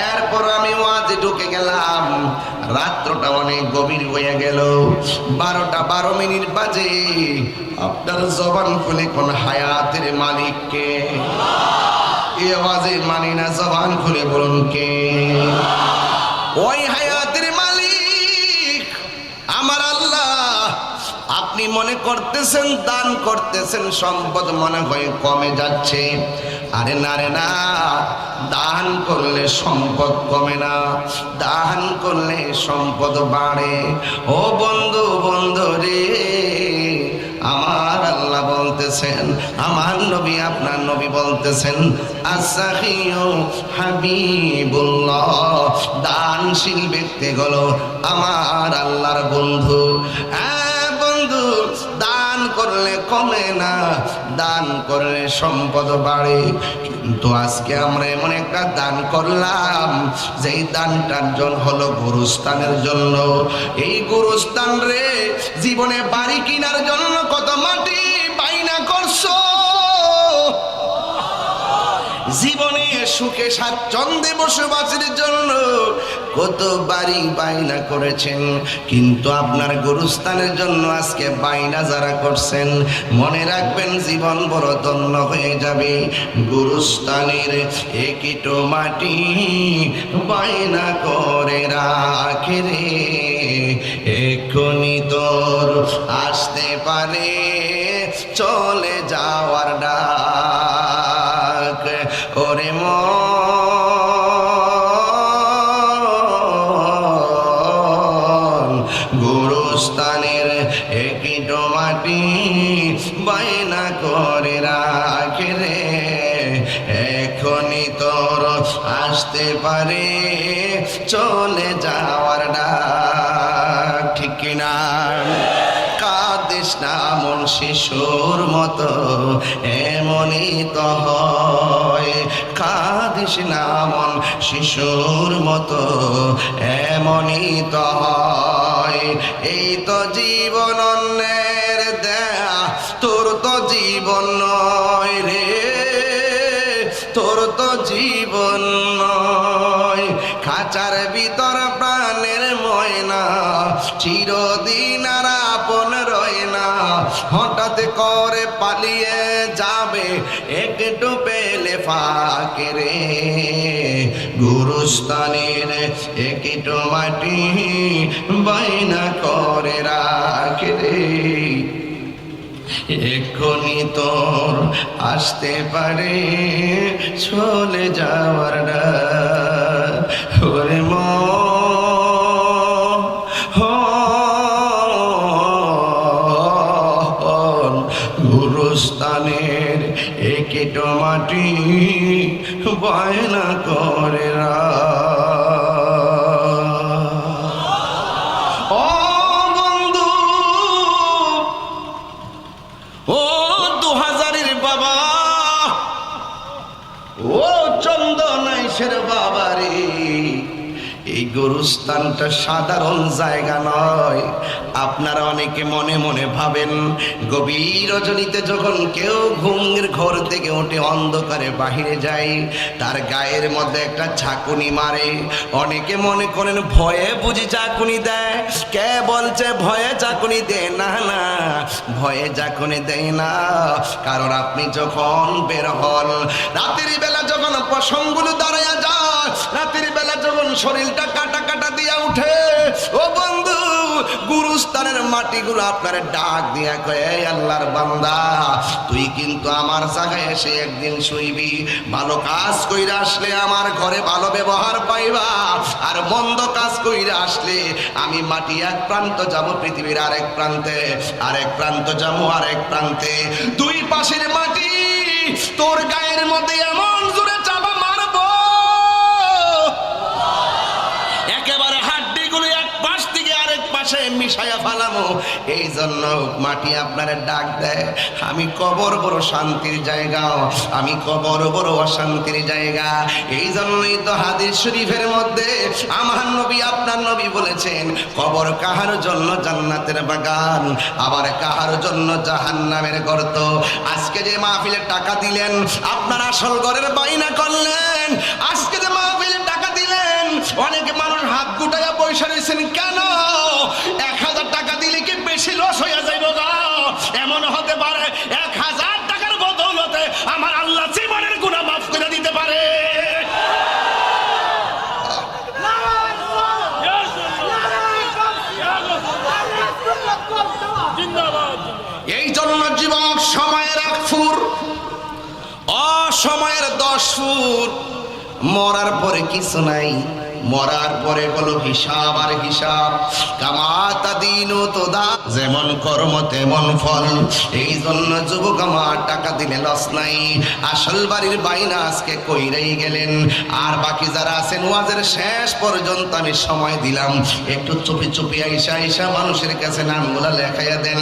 এরপর আমি ওয়াজে ঢুকে গেলাম। রাত্রটা অনেক গভীর হয়ে গেল, 12টা 12 মিনিট বাজে। আপনার জবান খুলে কোন হায়াতের মালিককে? এই আওয়াজে মানি না, জবান খুলে বলুন কে? ওই হায়াতের মালিক আমার আল্লাহ। আপনি মনে করতেছেন দান করতেছেন, সম্পদ মনে হয় কমে যাচ্ছে। আরে না রে না, দান করলে সম্পদ কমে না, দান করলে সম্পদ বাড়ে। ও বন্ধু, বন্ধু রে, আমার আল্লাহ বলতেছেন, আমার নবী আপনার নবী বলতেছেন, আস-সাখিয়ু হাবিবুল্লাহ, দানশীল ব্যক্তি হলো আমার আল্লাহর বন্ধু। বন্ধু, দান করলে কমে না, দান করলে সম্পদ বাড়ে। কিন্তু আজকে আমরা এমন একটা দান করলাম, যেই দানটার জন্য হলো গুরুস্থানের জন্য। এই গুরুস্থান রে জীবনে বাড়ি কেনার জন্য কত মাটি বাইনা করছো, জীবনে সুখে স্বাচ্ছন্দ্যে বসবাসের জন্য কত বাড়ি বাইনা করেছেন, কিন্তু আপনার গুরুস্থানের জন্য আজকে বাইনা যারা করছেন, মনে রাখবেন জীবন বড় ধন্য হয়ে যাবে। গুরুস্থানের একটু মাটি বাইনা করে রাখে রে, এক্ষুনি তোর আসতে পারে চলে যাওয়ার ডাক। ওরে মন, গুরুস্থানের একটু মাটি বাইনা করে রাখে রে, এখনই তোর আসতে পারে চলে যাওয়ার ডাক। ঠিক কিনা? কাঁদিস না মন শিশুর মতো, এমনই তো হয়। কাঁদিস না মন শিশুর মতো, এমনই তো হয়। এই তো জীবন অন্যের দেয়া, তোর তো জীবন নয় রে, তোর তো জীবন নয়। খাঁচার ভিতর প্রাণের ময়না, চিরদিন আর আপন রয় না। হঠাৎ করে পালিয়ে যাবে একটু পেলে ফাঁকে রে, গুরুস্থানের একটু মাটি বাইনা করে রাখে রে, এক্ষুনি তোর আসতে পারে চলে যাওয়ার ডাক। ওরে মন, গুরুস্থানের একটু মাটি বায়না করে বাবারে। এই গুরুস্থানটা সাধারণ জায়গা নয়। আপনারা অনেকে মনে মনে ভাবেন, গভীর রজনীতে যখন কেউ ঘুমের ঘর থেকে উঠে অন্ধকারে বাহিরে যায়, তার গায়ের মধ্যে একটা ঝাঁকুনি মারে। অনেকে মনে করেন ভয়ে বুঝি ঝাঁকুনি দেয়। কে বলছে ভয়ে ঝাঁকুনি দেয়? না না, ভয়ে ঝাঁকুনি দেয় না। কারণ আপনি যখন বের হন, রাতের বেলা যখন পশমগুলো দাঁড়ায়া যায়, রাতের বেলা যখন শরীরটা কাটা কাটা দিয়া উঠে, ও বন্ধু, গুরুস্থানের মাটিগুলো আপনার ডাক দিয়া কয়, আল্লাহর বান্দা, তুই কিন্তু আমার জায়গায় এসে একদিন শুইবি। ভালো কাজ কইরা আসলে আমার ঘরে ভালো ব্যবহার পাইবা, আর মন্দ কাজ কইরা আসলে আমি মাটি এক প্রান্ত যাব পৃথিবীর আরেক প্রান্তে, আরেক প্রান্ত যাবো আরেক প্রান্তে। দুই পাশের মাটি তোর গায়ের মধ্যে এমন জোরে চাপা মারবো, একেবারে হাড্ডিগুলো এক পাশ থেকে আরেক পাশে মিশাইয়া ফালামো। এই জন্য মাটি আপনার ডাক দেয়। আমি কবর বড় শান্তির জায়গা, আমি কবর বড় অশান্তির জায়গা। এই জন্যই তো হাদিস শরীফের মধ্যে আমার নবী আপনার নবী বলেছেন, কবর কাহার জন্য জান্নাতের বাগান, আবার কাহার জন্য জাহান্নামের গর্ত। আজকে যে মাহফিলে টাকা দিলেন, আপনার আসল ঘরের বাইনা করলেন। আজকে যে মাহফিলে টাকা সময়ের 10 ফুট, মরার পরে কিছু নাই, মরার পরে হলো হিসাব আর হিসাব। কামাতা দিন তোদা, যেমন কর্ম তেমন ফল। এই জন্য যুবক আমার, টাকা দিলে লস নাই, আসল বাড়ির বাইনা আজকে কইরাই গেলেন। আর বাকি যারা আছেন ওয়াজের শেষ পর্যন্ত আমি সময় দিলাম, একটু চুপি চুপি আইসা মানুষের কাছে নামগুলা লেখাইয়া দেন।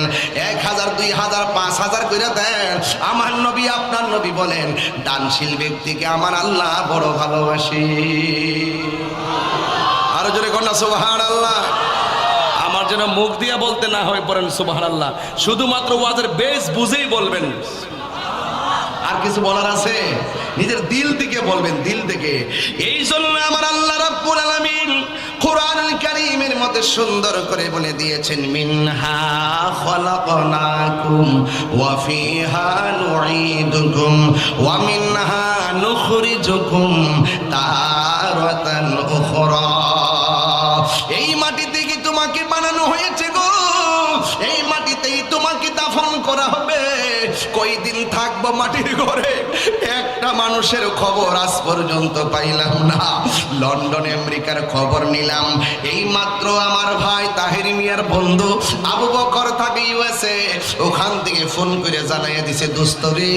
1000, 2000, 5000 কইরা দেন। আমার নবী, আপনার নবী বলেন, দানশীল ব্যক্তিকে আমার আল্লাহ বড় ভালোবাসে। আরো জোরে কন্যা সুবহানাল্লাহ। আমার যেন মুখ দিয়া বলতে না হয়, পড়েন সুবহানাল্লাহ। শুধুমাত্র ওয়াজের বেস বুঝেই বলবেন। আর কিছু বলার আছে? নিজের দিল থেকে বলবেন, দিল থেকে। এই জন্য আমার আল্লাহ রাব্বুল আলামিন কোরআনুল কারীমের মধ্যে সুন্দর করে বলে দিয়েছেন, মিনহা খলাকনাকুম ওয়া ফিহা নুঈদুকুম ওয়া মিনহা নুখরিজুকুম তারাতান উখরা। এই মাটিতে কি তোমাকে বানানো হয়েছে গো, এই মাটিতেই তোমাকে দাফন করা হবে। কয়দিন থাকবো মাটির ঘরে, একটা মানুষের খবর আজ পর্যন্ত পাইলাম না। লন্ডন আমেরিকার খবর নিলাম, এই মাত্র আমার ভাই তাহের মিয়ার বন্ধু আবু বকর থাকে ইউএসএ, ওখান থেকে ফোন করে জানাইয়া দিছে, দোস্ত রে,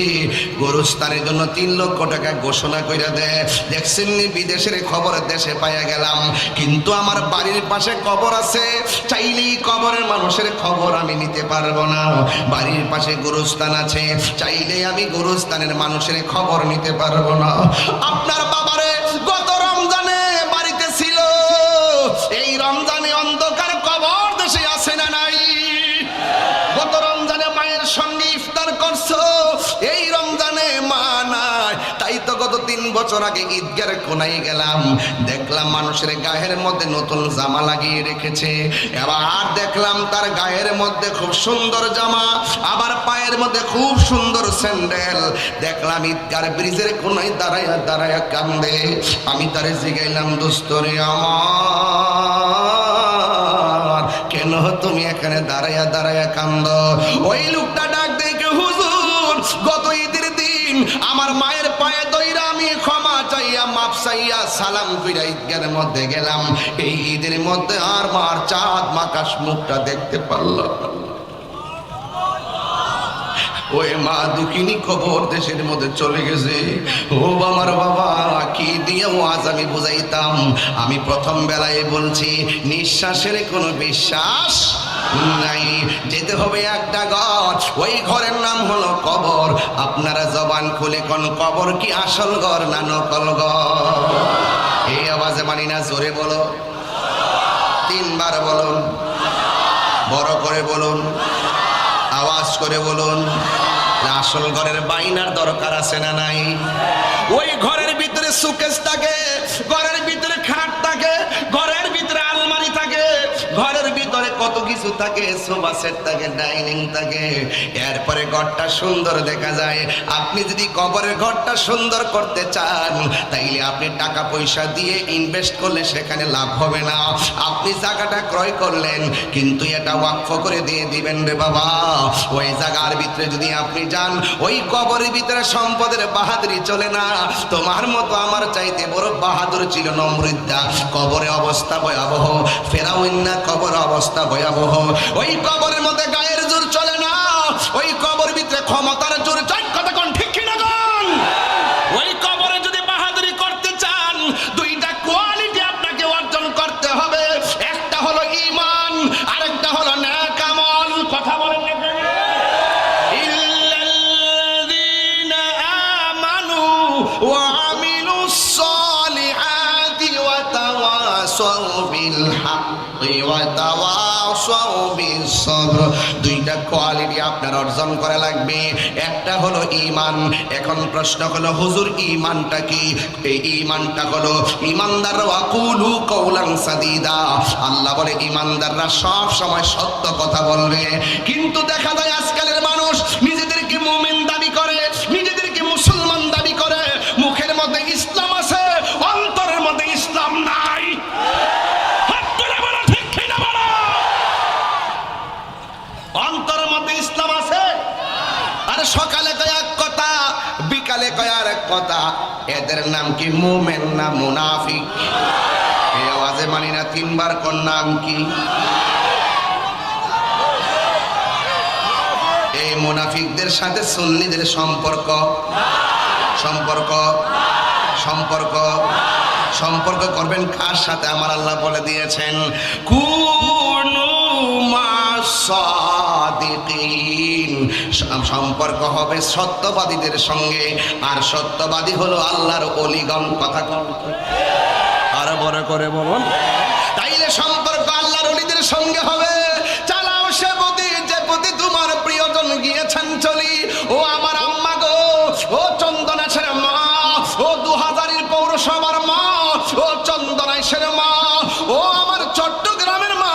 গোরস্থানের জন্য 3 লক্ষ টাকা ঘোষণা করে দেয়। দেখছেন বিদেশের খবর দেশে পাইয়া গেলাম, কিন্তু আমার বাড়ির পাশে কবর আছে, চাইলেই কবরের মানুষের খবর আমি নিতে পারবো না। বাড়ির পাশে গোরস্থান আছে, চাইলে আমি গোরস্থানের মানুষের খবর নিতে পারবো না। আপনার বাবারে গত রমজানে বাড়িতে ছিল, এই রমজানে অন্ধকার কবর দেশে আছে না নাই? গত রমজানে মায়ের সঙ্গে ইফতার করছো, এই রমজানে মা নাই। তাই তো গত 3 বছর আগে ঈদগার কোনায় গেলাম, দেখলাম মানুষের গায়ের মধ্যে নতুন জামা লাগিয়ে রেখেছে। এবার দেখলাম তার গায়ের মধ্যে খুব সুন্দর জামা, আবার পায়ের মধ্যে খুব সুন্দর স্যান্ডেল। দেখলাম ঈদগার ব্রিজের কোনায় দাঁড়ায়া কান্দে। আমি তারে জিগাইলাম, দোস্ত রে আমার, কেন তুমি এখানে দাঁড়ায়া কান্দ? ওই লোকটা ডাক দেখে, হুজুর, গত ঈদের দিন আমার মায়ের পায়ে দইরা আমি ক্ষমা চাইয়া মাপ চাইয়া সালাম কইরা ঈদগার মধ্যে গেলাম, এই ঈদের মধ্যে আর মার চাঁদ মাকাশ মুখটা দেখতে পারলাম। ওই মা দুঃখিনী খবর দেশের মধ্যে চলে গেছে। ও আমার বাবা, কি দিয়ে ওয়াজ আমি বুঝাইতাম? আমি প্রথম বেলায় বলছি, নিঃশ্বাসের কোনো বিশ্বাস নাই, যেতে হবে একটা ঘর, ওই ঘরের নাম হলো কবর। আপনারা জবান খুলে কোন কবর কি আসল ঘর না নকল ঘর? এই আওয়াজে মানি না, জোরে বলো, 3 বার বলুন, বড় করে বলুন, আওয়াজ করে বলুন। আসল ঘরের বাইনার দরকার আছে না নাই? ওই ঘরের ভিতরে সুকেস থাকে, ঘরের ভিতরে খাট থাকে, ঘরের ভিতরে আলমারি থাকে, ঘরের ভিতরে কত কিছু থাকে, সোফা সেট থাকে, ডাইনিং থাকে। এরপরে ঘরটা সুন্দর দেখা যায়। আপনি যদি কবরের ঘরটা সুন্দর করতে চান, তাইলে আপনি টাকা পয়সা দিয়ে ইনভেস্ট করলে সেখানে লাভ হবে না। আপনি জায়গাটা ক্রয় করলেন, কিন্তু এটা ওয়াকফ করে দিয়ে দিবেন রে বাবা। ওই জায়গার ভিতরে যদি আপনি যান, ওই কবরের ভিতরে সম্পদের বাহাদুরি চলে না। তোমার মতো আমার চাইতে বড় বাহাদুর ছিল নমরুদ্দা, কবরে অবস্থা ভয়াবহ। ফেরাউন্না কবর অবস্থা ভয়াবহ। ওই কবরের মধ্যে গায়ের জোর চলে না, ওই কবরের ভিতরে ক্ষমতার জোর চলে। কথা কোন ঠিক কিনা কোন? ওই কবরে যদি বাহাদুরি করতে চান, 2টা কোয়ালিটি আপনাকে অর্জন করতে হবে। একটা হলো ঈমান, আরেকটা হলো নেক আমল। কথা বলেন না কেন? ইল্লাল্লাযীনা আমানু ওয়া আমিলুস সালিহাতি ওয়া তাওয়াসাউ বিল হাক্কি ওয়া তাওয়াসাউ বিস সাবর। 2টা কোয়ালিটি আপনার অর্জন করা লাগবে। একটা হলো ঈমান। এখন প্রশ্ন হলো, হুজুর ঈমানটা কি? এই ঈমানটা হলো ঈমানদার ওয়াকুলু কওলান সাদীদা। আল্লাহ বলে ঈমানদাররা সব সময় সত্য কথা বলবে। কিন্তু দেখা যায় আজকালের মানুষ নিজেদেরকে মুমিন দাবি করে, নিজেদেরকে মুসলমান দাবি করে, মুখের মধ্যে ইসলাম আছে, অন্তরের মধ্যে ইসলাম নাই। অন্তরের মধ্যে ইসলাম আছে, আর সকালে কয় এক কথা, বিকালে কয় আর এক কথা, এদের নাম কি মুমিন না মুনাফিক? এই আওয়াজে মানি না, তিনবার কোন নাম কি? এই মুনাফিকদের সাথে সুন্নিদের সম্পর্ক সম্পর্ক সম্পর্ক সম্পর্ক করবেন কার সাথে? আমার আল্লাহ বলে দিয়েছেন, কুনু মাসাদিকিন, সম্পর্ক হবে সত্যবাদীদের সঙ্গে। আর সত্যবাদী হলো আল্লাহর ওলিগণ। কথা আরো বড় করে বলুন। তাইলে সম্পর্ক আল্লাহর ওলিদের সঙ্গে হবে। চালাও সে পথে যে পথে তোমার প্রিয়জন গিয়েছেন চলি। ও আমার আম্মা গো, ও চন্দনাশের মা, ও 2000-এর পৌরসভার মা, ও চন্দনাশের মা, ও আমার চট্টগ্রামের মা,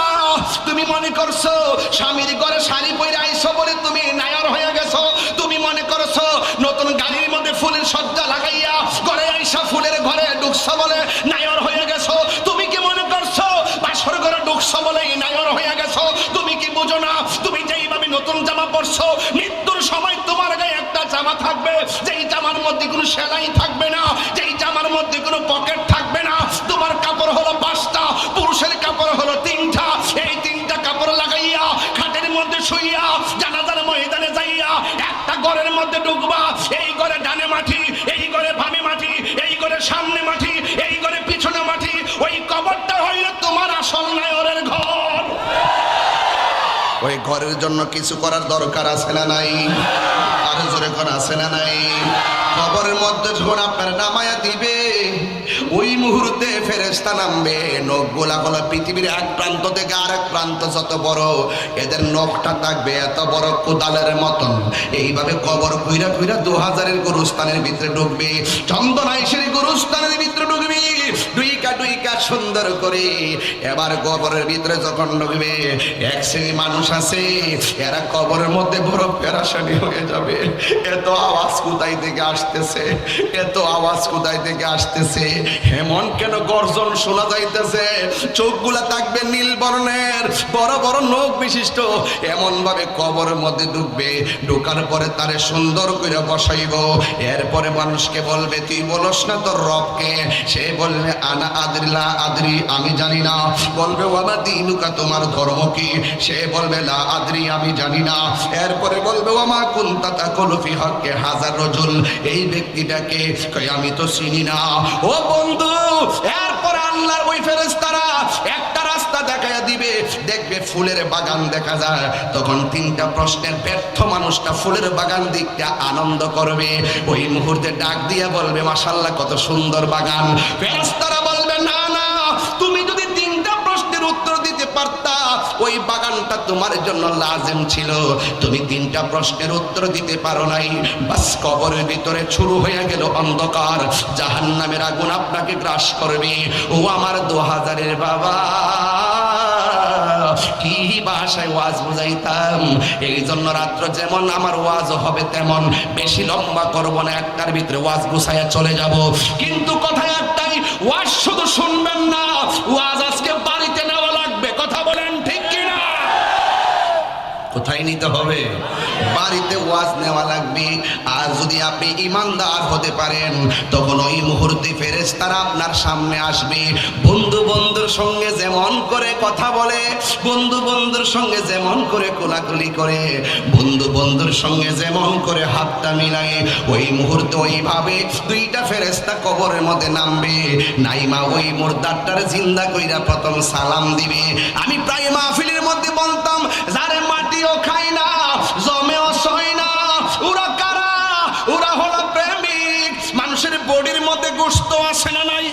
তুমি মনে করছো স্বামীর ঘরে শাড়ি পরে আইছো বলে তুমি নায়র হয়ে গেছো? তুমি মনে করছো নতুন গাড়ির মধ্যে ফুলের সজ্জা লাগাইয়া ঘরে আইসা ফুলের ঘরে ঢুকছো বলে নায়র হয়ে গেছো? তুমি কি মনে করছো বাসর ঘরে ঢুকছো বলে নায়র হয়ে গেছো? তুমি কি বুঝো না তুমি যেইভাবে নতুন জামা পরছো, মৃত্যুর সময় তোমার গায়ে একটা জামা থাকবে, যেই জামার মধ্যে কোনো সেলাই থাকবে না, যেই জামার মধ্যে কোনো পকেট থাকবে না। তোমার কাপড় হলো 5টা, পুরুষের কাপড় হলো 3টা। এই 3টা কাপড় লাগাইয়া খাটের মধ্যে শুইয়া জানাজার ময়দানে যাইয়া একটা ঘরের মধ্যে ঢুকবা। এই ঘরে ডানে মাটি, এই ঘরে বামে মাটি, এই ঘরে সামনে মাটি, এই ঘরে পিছনে মাটি। ওই কবরটা হইল তোমার আসল নায়রের ঘর। ওই ঘরের জন্য কিছু করার দরকার আছে না নাই? আরো জোরে করা আছে না নাই? কবরের মধ্যে যখন আপনার নামায়া দিবে, ওই মুহূর্তে ফেরেশতা নামবে। নখগুলা হলো পৃথিবীর এক প্রান্ত থেকে আরেক প্রান্ত যত বড়, এদের নখটা থাকবে এত বড় কোদালের মতন। এইভাবে কবর ঘুরা ঘুরা 2000-এর গোরস্থানের ভিতরে ঢুকবে, চন্দনাইশের গোরস্থানের ভিতরে ঢুকবে, ডুইকা ডুইকা সুন্দর করে। এবার কবরের ভিতরে যখন ঢুকবে, এক শ্রেণী মানুষ আছে, এরা কবরের মধ্যে বড় পেরেশানি হয়ে যাবে। এত আওয়াজ কোথায় থেকে আসতেছে, এত আওয়াজ কোথায় থেকে আসতেছে, এমন কেন গর্জন শোনা যাইতেছে? চোখগুলা থাকবে নীল বর্ণের, বড় বড় নখ বিশিষ্ট। এমন ভাবে কবরের মধ্যে ঢুকবে, ঢোকার পরে তারে সুন্দর করে বসাইব। এরপরে মানুষকে বলবে, তুই বলস না তোর রবকে? সে বলবে, আনা আদরিলা আদরি, আমি জানি না। বলবে, ওয়ামা দিনুকা, তোমার ধর্ম কি? সে বলবে, লা আদরি, আমি জানি না। এরপরে বলবে, ওয়ামা কুনতা তাকুলু ফি হাক্কি হাযার রাজুল, এই ব্যক্তিটাকে কই আমি তো চিনি না। ও বন্ধু, এরপর আল্লাহর ওই ফেরেশতারা একটা রাস্তা দেখায়া দিবে, দেখবে ফুলের বাগান দেখা যায়। তখন 3টা প্রশ্নের ব্যর্থ মানুষটা ফুলের বাগান দিকটা আনন্দ করবে। ওই মুহূর্তে ডাক দিয়া বলবে, মাশাআল্লাহ, কত সুন্দর বাগান। ফেরেশতারা বলবে, না না, তুমি যদি 3টা প্রশ্নের উত্তর দিতে পারতা, ওই বাগানটা তোমার জন্য লাজিম ছিল। তুমি 3টা প্রশ্নের উত্তর দিতে পারো নাই। বাস, কবরের ভিতরে শুরু হয়ে গেল অন্ধকার, জাহান্নামের আগুন আপনাকে গ্রাস করবে। ও আমার 2000-এর বাবা, কি ভাষায় ওয়াজ বুঝাইতাম। এই জন্য রাত্র যেমন আমার ওয়াজ হবে তেমন, বেশি লম্বা করব না, একটার ভিতরে ওয়াজ গুছাইয়া চলে যাব। কিন্তু কথা একটাই, ওয়াজ শুধু শুনবেন না, ওয়াজ আজকে বাড়িতে নেওয়া লাগবে। কথা বলেন ঠিক কিনা? কোথায় নিতে হবে? বাড়িতে ওয়াজ নেওয়া লাগবে। আর যদি আপনি ইমানদার হতে পারেন, তখন ওই মুহূর্তে ফেরেশতারা আপনার সামনে আসবে। বন্ধু বন্ধুর সঙ্গে যেমন করে কথা বলে, বন্ধু বন্ধুর সঙ্গে যেমন করে কোলাকুলি করে, বন্ধু বন্ধুর সঙ্গে যেমন করে হাতটা মিলায়, ওই মুহূর্তে ওইভাবে 2টা ফেরেশতা কবরের মধ্যে নামবে। নাইমা ওই মুর্দারটার জিন্দা কইরা প্রথম সালাম দিবে। আমি প্রায় মাহফিলের মধ্যে বলতাম, যারে মাটিও খায় না, জমেও সয় না, ওরা কারা? ওরা হলো প্রেমিক। মানুষের বডির মধ্যে গোশত আছে না নাই?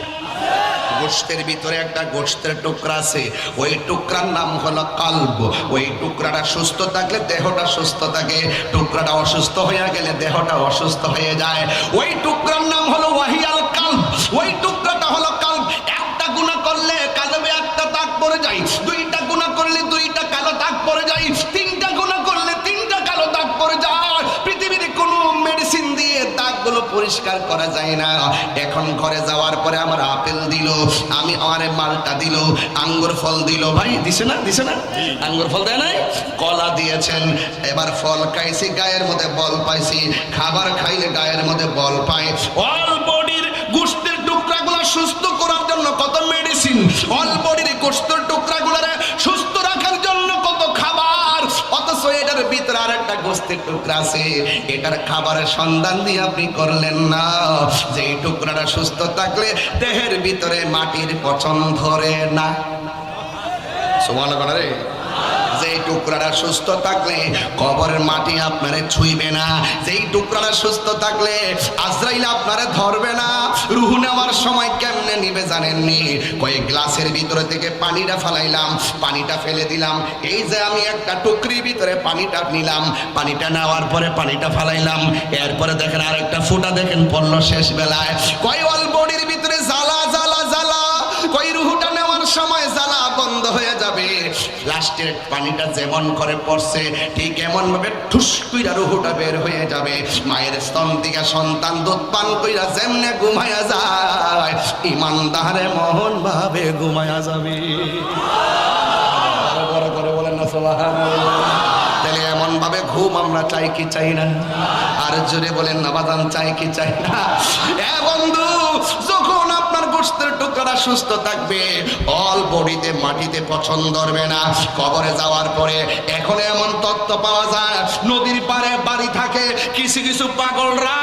গোশতের ভিতরে একটা গোশতের টুকরা আছে, ওই টুকরার নাম হলো কলব। ওই টুকরাটা সুস্থ থাকলে দেহটা সুস্থ থাকে, টুকরাটা অসুস্থ হয়ে গেলে দেহটা অসুস্থ হয়ে যায়। ওই টুকরার নাম হলো ওয়াহিয়াল কলব। ওই টুকরাটা হলো কলব। একটা গুনাহ করলে কালবে একটা দাগ পড়ে যায়, 2টা গুনাহ করলে 2টা কালো দাগ পড়ে যায়, 3টা গুনাহ করলে 3টা কালো দাগ পড়ে যায়। পৃথিবীর কোনো মেডিসিন দিয়ে দাগগুলো পরিষ্কার করা যায় না। এখন ঘরে যাওয়ার পরে আমার আপেল দিল, আমি আমারে মালটা দিল, আঙ্গুর ফল দিল। ভাই দিছে না, দিছে না? আঙ্গুর ফল দেয় নাই, কলা দিয়েছেন। এবার ফল খাইছি, গায়ের মধ্যে বল পাইছি। খাবার খাইলে গায়ের মধ্যে বল পায়। অল বডির গোশতের টুকরাগুলো সুস্থ করার জন্য কত মেডিসিন, অল বডির গোশতের টুকরাগুলোরে সুস্থ রাখার জন্য কত খাবার, অথচ এটার ভিতরে আর একটা গোশতের টুকরা আছে, এটার খাবারের সন্ধান দিয়ে আপনি করলেন না। যে এই টুকরাটা সুস্থ থাকলে দেহের ভিতরে মাটির পচন ধরে না। সুবহানাল্লাহ রে। যেই টুকরাটা সুস্থ থাকলে কবরের মাটি আপনারে ছুঁইবে না। যেই টুকরাটা সুস্থ থাকলে আজরাইল আপনারে ধরবে না। রূহ নেওয়ার সময় কেমনে নিবে জানেননি? কয়েক গ্লাসের ভিতরে থেকে পানিটা ফেলাইলাম, পানিটা ফেলে দিলাম। এই যে আমি একটা টুকরির ভিতরে পানিটা নিলাম, পানিটা নেওয়ার পরে পানিটা ফেলাইলাম, এরপরে দেখেন আরেকটা ফুটা দেখেন পড়লো শেষ বেলায়। কয় অল বডির ভিতরে জ্বালা জ্বালা জ্বালা, কই রূহটা নেওয়ার সময় জ্বালা বন্ধ হয়ে যাবে। লাস্টের পানিটা যেমন করে পড়ছে ঠিক এমন ভাবে ঠুস কইরা রূহটা বের হয়ে যাবে। মায়ের স্তন থেকে সন্তান দুধ পান কইরা যেমনে ঘুমায়া যায়, ইমানদারে মহন ভাবে ঘুমায়া যাবে। বড় করে বলেন না সুবহানাল্লাহ। তাহলে এমন ভাবে ঘুম আমরা চাই কি চাই না? আর জোরে বলেন না বাজান, চাই কি চাই না? এ বন্ধু, যখন আপনার গোশতের টুকরা সুস্থ থাকবে, অল বডিতে মাটিতে পছন্দ ধরবে না। কবরে যাওয়ার পরে এখন এমন তত্ত্ব পাওয়া যায়, নদীর পাড়ে বাড়ি থাকে কিছু কিছু পাগলরা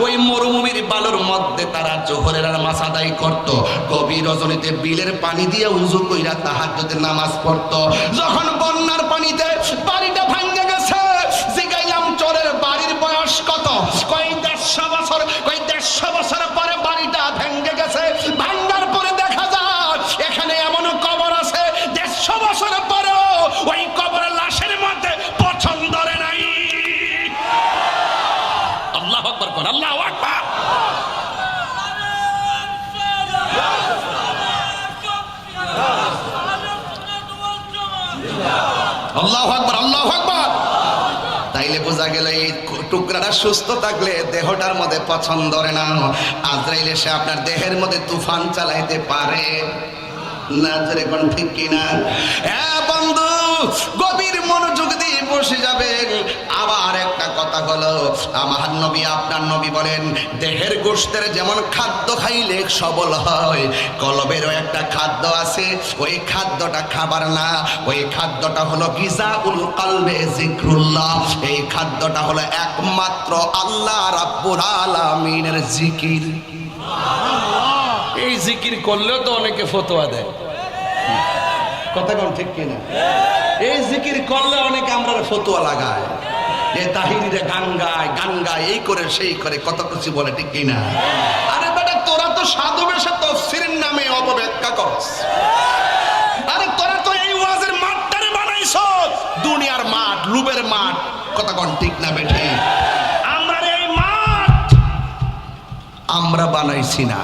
ওই মরুভূমির বালুর মধ্যে তারা জোহরের নামাজ আদায় করত। গভীর রজনীতে বিলের পানি দিয়ে উযু কইরা তাহাজ্জুদের নামাজ পড়তো। যখন বন্যার পানিতে বাড়িটা ভাঙে গেছে, জিগাইলাম চোরের বাড়ির বয়স কত? কয় 150 বছর। কয় 150 বছর পরে বাড়িটা ভেঙে গেছে। ভাঙার পরে দেখা যায় এখানে এমন কবর আছে 150 বছর পরেও ওই কবরের লাশের মধ্যে পছন্দ ধরে নাই। আল্লাহু আকবার কোন, আল্লাহু আকবার। আল্লাহু আকবার, আল্লাহু আকবার। তাইলে বোঝা গেল এই টুকরাটা সুস্থ থাকলে দেহটার মধ্যে পছন্দ ধরে না। আজরাইল এসে আপনার দেহের মধ্যে তুফান চালাইতে পারে না। যেরকম ঠিক কিনা? হ্যাঁ বন্ধু, গভীর মনোযোগ দিয়ে বসে যাবেন। আবার একটা কথা হলো, আমার নবী আপনার নবী বলেন, দেহের গোশতের যেমন খাদ্য খাইলে সবল হয়, কলবেরও একটা খাদ্য আছে। ওই খাদ্যটা খাবার না, ওই খাদ্যটা হলো গিজাউল কলবে জিক্রুল্লাহ। এই খাদ্যটা হলো একমাত্র আল্লাহ রাব্বুল আলামিনের জিকির। এই জিকির করলেও তো অনেকে ফতোয়া দেয়, কথা কোন ঠিক কিনা? এই জিকির করলে অনেকে আমরা ফতোয়া লাগায়, যে তাহিরিরে গান গায়, গান গায়, এই করে সেই করে কত কিছু বলে, ঠিক কিনা? আরে বেটা, তোরা তো সাধু বেশে তাফসীরের নামে অপব্যাখ্যা করছ। আরে তোরা তো এই ওয়াজের মাঠটারে বানাইছো দুনিয়ার মাঠ, লুবের মাঠ, কথা কোন ঠিক না বেঠি? আমরা এই মাঠ আমরা বানাইছি না।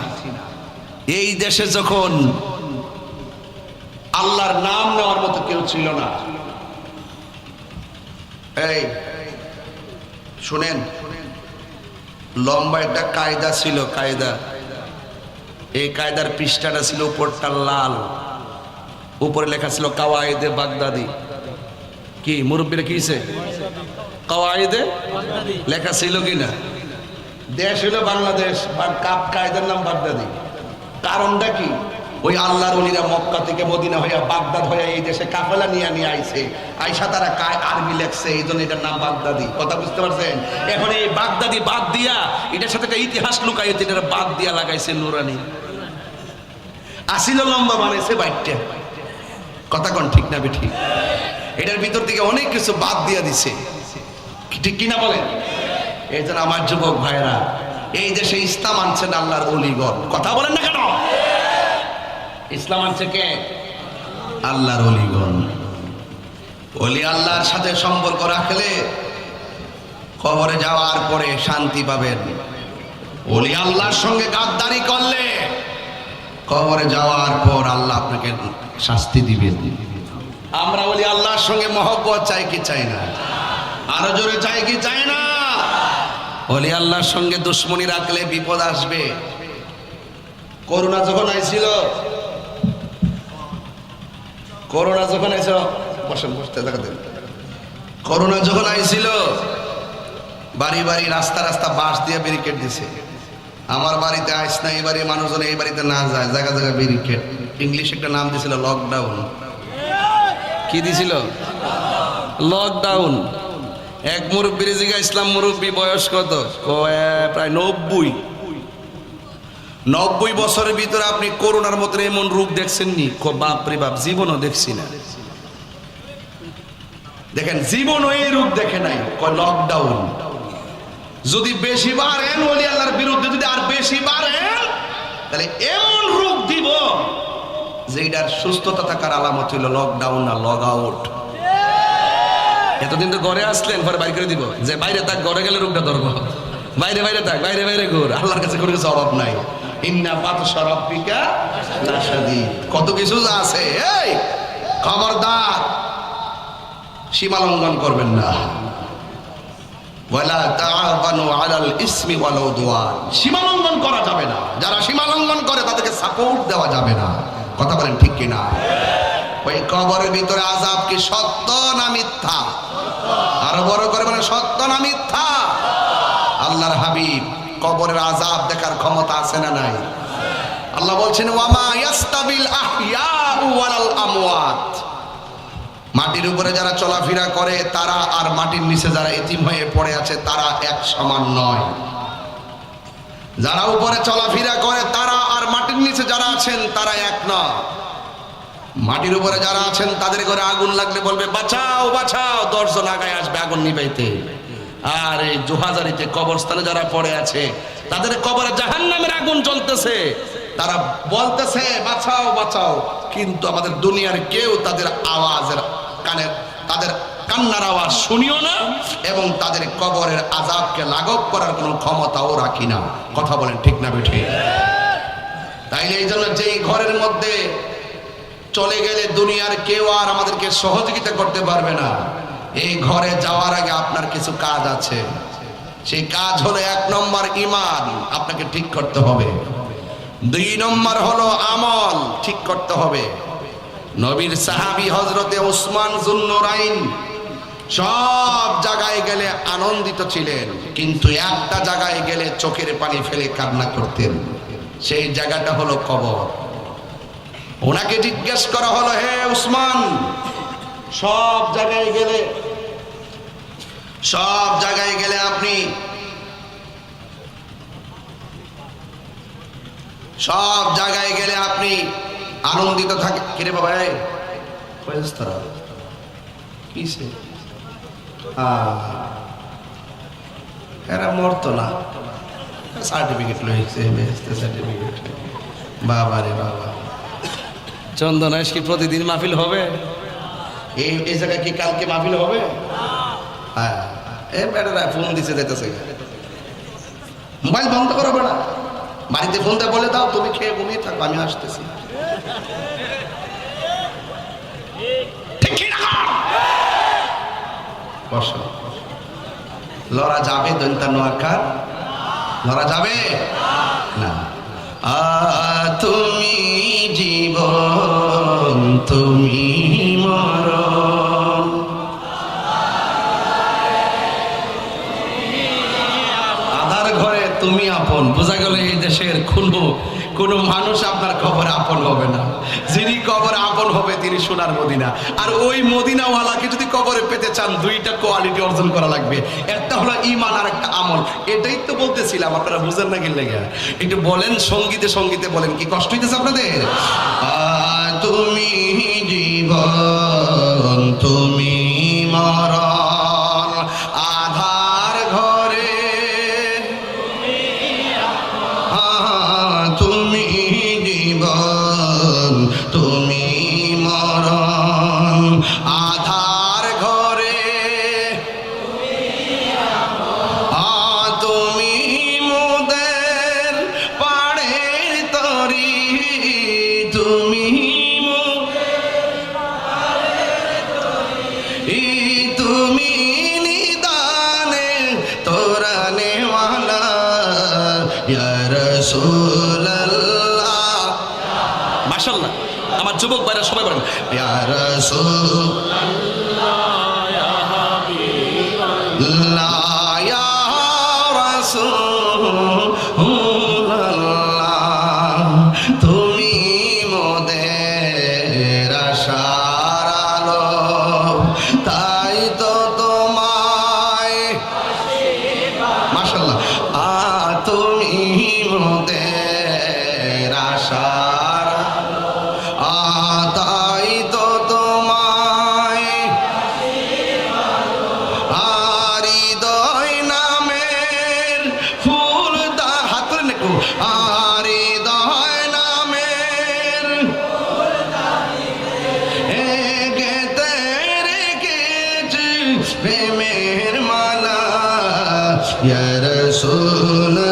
এই দেশে যখন আল্লাহর নাম নেওয়ার মতো কেউ ছিল না, এই শুনেন, লম্বা একটা কায়দা ছিল, কায়দা। এই কায়দার পৃষ্ঠাটা ছিল উপরটা লাল, উপরে লেখা ছিল কাওয়াইদে বাগদাদি। কি মুরব্বীরা কিছে? কাওয়াইদে লেখা ছিল কিনা? দেশ হলো বাংলাদেশ, কায়দার নাম বাগদাদি। কারণটা কি? ওই আল্লাহর ওলিরা মক্কা থেকে মদিনা হইয়া বাগদাদ হইয়া এই দেশে কাফেলা নিয়ে আইছে, আইসা তারা আরবি লেখছে, এই জন্য এটার নাম বাগদাদি। কথা বুঝতে পারছেন? এখন এই বাগদাদি বাদ দিয়া এটার সাথে একটা ইতিহাস লুকাইছে, এটা বাদ দিয়া লাগাইছে নুরানি। আসিল লম্বা বানাইছে বাইটটা, কথা কোন ঠিক না বেঠি? এটার ভিতর থেকে অনেক কিছু বাদ দিয়া দিছে, ঠিক কিনা বলেন? এই জন্য আমার যুবক ভাইরা, এই দেশে ইসলাম আনছেন আল্লাহর ওলিগণ। কথা বলেন না কেন? ইসলাম আনছে কে? আল্লাহর ওলিগণ। ওলি আল্লাহর সাথে সম্পর্ক রাখলে কবরে যাওয়ার পরে শান্তি পাবেন। ওলি আল্লাহর সঙ্গে গাদ্দারি করলে কবরে যাওয়ার পর আল্লাহ আপনাকে শাস্তি দিবেন। আমরা ওলি আল্লাহর সঙ্গে মহব্বত চাই কি চাই না? আরো জোরে চাই কি চাই না? ওলি আল্লাহর সঙ্গে দুশ্মনী রাখলে বিপদ আসবে। করোনা যখন আইছিল, করোনা যখন আইছিল, বসেন বসতে দেখাতেন, করোনা যখন আইছিল বাড়ি বাড়ি রাস্তা রাস্তা বাঁশ দিয়ে ব্যারিকেড দিছে। আমার বাড়িতে আইস না, এই বাড়ি মানুষজন এই বাড়িতে না যায়, জায়গা জায়গা ব্যারিকেড। ইংলিশ একটা নাম দিছিল লকডাউন। কি দিছিল? লকডাউন। এক মুরব্বীর জিগা ইসলাম মুরব্বী বয়স কত? প্রায় 90 বছরের ভিতরে আপনি করোনার মতো এমন রূপ দেখছেননি? বাপরে বাপ, জীবনও দেখছি না। দেখেন, জীবনও এই রূপ দেখে নাই। লকডাউন যদি বেশি বাড়েন, ওলি আল্লাহর বিরুদ্ধে যদি আর বেশি বাড়েন, তাহলে এমন রূপ দিব যে এটার সুস্থতা থাকার আলামত হইল লকডাউন না লগ আউট। এতদিন তো ঘরে আসলেন, পরে বাইরে করে দিব যে বাইরে থাক, ঘরে গেলে রূপটা ধরবো। বাইরে বাইরে থাক, বাইরে বাইরে ঘুর, আল্লাহর কাছে কোনো কিছু অভাব নাই। ইন্না বাতশা রাব্বিকা লাশাদীদ। কত কিছু আছে। এই খবরদার, সীমা লঙ্ঘন করবেন না। ওয়ালা তাআবানু আলাল ইসমি ওয়াল উদওয়ান। সীমা লঙ্ঘন করা যাবে না। যারা সীমা লঙ্ঘন করে তাদেরকে সাপোর্ট দেওয়া যাবে না। কথা বলেন ঠিক কিনা? ওই কবরের ভিতরে আযাব কি সত্য না মিথ্যা? আরো বড় করে বলেন, সত্য না মিথ্যা? আল্লাহর হাবিব কবরের আযাব দেখার ক্ষমতা আছে না নাই? আল্লাহ বলছেন, ওয়ামা ইয়াস্তাবিল আহইয়াউ ওয়ালাল আমওয়াত। মাটির উপরে যারা চলাফেরা করে তারা আর মাটির নিচে যারা এতিম হয়ে পড়ে আছে তারা এক সমান নয়। যারা উপরে চলাফেরা করে তারা আর মাটির নিচে যারা আছেন তারা এক নয়। মাটির উপরে যারা আছেন তাদের ঘরে আগুন লাগলে বলবে বাঁচাও বাঁচাও, 10 জন আগায় আসবে আগুন নিভাইতে। আর এই জোহাজারিতে কবরস্থানে যারা পড়ে আছে তাদের কবরে জাহান্নামের আগুন জ্বলতেছে, তারা বলতেছে বাঁচাও বাঁচাও, কিন্তু আমাদের দুনিয়ার কেউ তাদের আওয়াজের কানে, তাদের কান্নার আওয়াজ শুনিও না, এবং তাদের কবরের আযাবকে লাঘব করার কোনো ক্ষমতাও রাখি না। কথা বলেন ঠিক না বেঠে? তাইলে এই জন্য যেই ঘরের মধ্যে চলে গেলে দুনিয়ার কেউ আর আমাদেরকে সহযোগিতা করতে পারবে না, এই ঘরে যাওয়ার আগে আপনার কিছু কাজ আছে। সেই কাজ হলো 1 নম্বর ঈমান আপনাকে ঠিক করতে হবে, 2 নম্বর হলো আমল ঠিক করতে হবে। নবীর সাহাবী হযরতে উসমান যুন্নুরাইন সব জায়গায় গেলে আনন্দিত ছিলেন, কিন্তু একটা জায়গায় গেলে চোখের পানি ফেলে কান্না করতেন। সেই জায়গাটা হলো কবর। ওনাকে জিজ্ঞেস করা হলো, হে উসমান, সব জায়গায় গেলে আপনি সব জায়গায় গেলে আপনি আনন্দিত থাকে। কিরে বাবা, কিসে এরা মরতো না, সার্টিফিকেট লইছে, সার্টিফিকেট। বাবা রে বাবা, চন্দন কি প্রতিদিন মাহফিল হবে? এই জায়গায় কি কালকে মাহফিল হবে? হ্যাঁ, এই বেটারা ফোন দিছে, যেতেছে। মোবাইল বন্ধ করো বেটা, বাড়িতে ফোন দিয়ে বলে দাও তুমি খেয়ে ঘুমিয়ে থাকো, আমি আসতেছি। বসো। লড়া যাবে দন্তা নোয়াকার? লড়া যাবে না। তুমি জীবন, তুমি মরণ, আধার ঘরে তুমি আপন। বোঝা গেল এই দেশের কোনো মানুষ আপনার কবরে আপন হবে না। যিনি কবরে আপন হবে তিনি সোনার মদিনা। আর ওই মদিনাওয়ালাকে যদি কবরে পেতে চান, 2টা কোয়ালিটি অর্জন করা লাগবে। একটা হলো ঈমান আর একটা আমল। এটাই তো বলতেছিলাম, আপনারা বুঝেন না গেলে একটু বলেন, সঙ্গীতে বলেন। কি কষ্ট হইতেছে আপনাদের? তুমি জীবন, তুমি মরণ, আধার ঘরে তুমি জীবন, তুমি মরণ, আধার ঘরে তুমি মোদের পাড়ের তরি, তুমি মাশাআল্লাহ। আমার যুবক ভাইরা সবাই বলেন ইয়া রাসূলুল্লাহ ইয়া হাবিবাল্লাহ ইয়া রাসূলুল্লাহ তুমি মোদের আশার আলো, তাই তো তোমায় মাশাআল্লাহ তুমি মোদের আশার তাই তো তোমায় হৃদয় নামের ফুল হাত করে নেকো হৃদয় নামের গেতে রেখেছি প্রেমের মালা ইয়া রাসূলুল্লাহ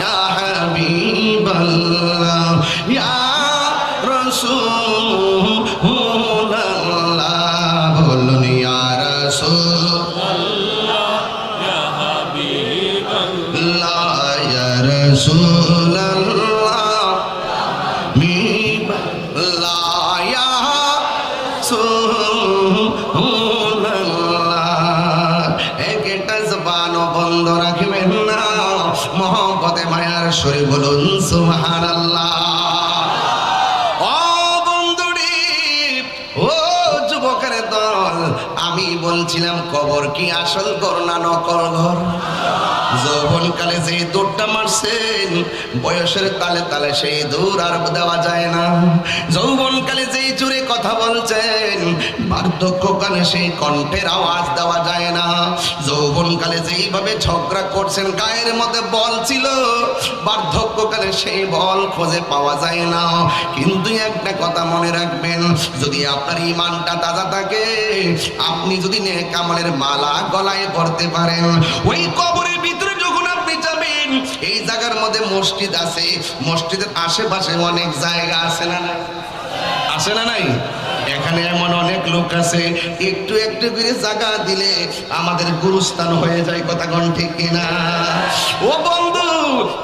ইয়া হাবিবাল্লাহ ইয়া রাসূলুল্লাহ বলুন ইয়া রাসূলুল্লাহ ইয়া হাবিবাল্লাহ ইয়া রাসূলুল্লাহ ইয়া রাসূলুল্লাহ একটা জবানও বন্ধ রাখবেন না, মহব্বতে মায়ার সুরে বলুন সুবহানাল্লাহ। ও বন্ধুরি, ও যুবকের দল, আমি বলছিলাম কবর কি আসল ঘর না নকল ঘর? যৌবনকালে যে দৌড়টা মারছেন, বয়সের তালে তালে সেই দৌড় আর দেওয়া যায় না। যৌবনকালে যেই জোরে কথা বলছেন, বার্ধক্যকালে সেই কণ্ঠের আওয়াজ দেওয়া যায় না। যৌবনকালে যেইভাবে ঝগড়া করছেন, গায়ের মধ্যে বল ছিল, বার্ধক্যকালে সেই বল খুঁজে পাওয়া যায় না। কিন্তু একটা কথা মনে রাখবেন, যদি আপনার ঈমানটা তাজা থাকে, আপনি যদি নেক আমলের মালা গলায় পরতে পারেন, ওই কবরের ভিতরে যখন আপনি যাবেন, এই জায়গার মধ্যে মসজিদ আছে, মসজিদের আশেপাশে অনেক জায়গা আছে না নাই? আছে না নাই? এখানে এমন অনেক লোক আছে, একটু একটু করে জায়গা দিলে আমাদের গুরুস্থান হয়ে যায়। কথা কোন ঠিক কিনা? ও বন্ধু,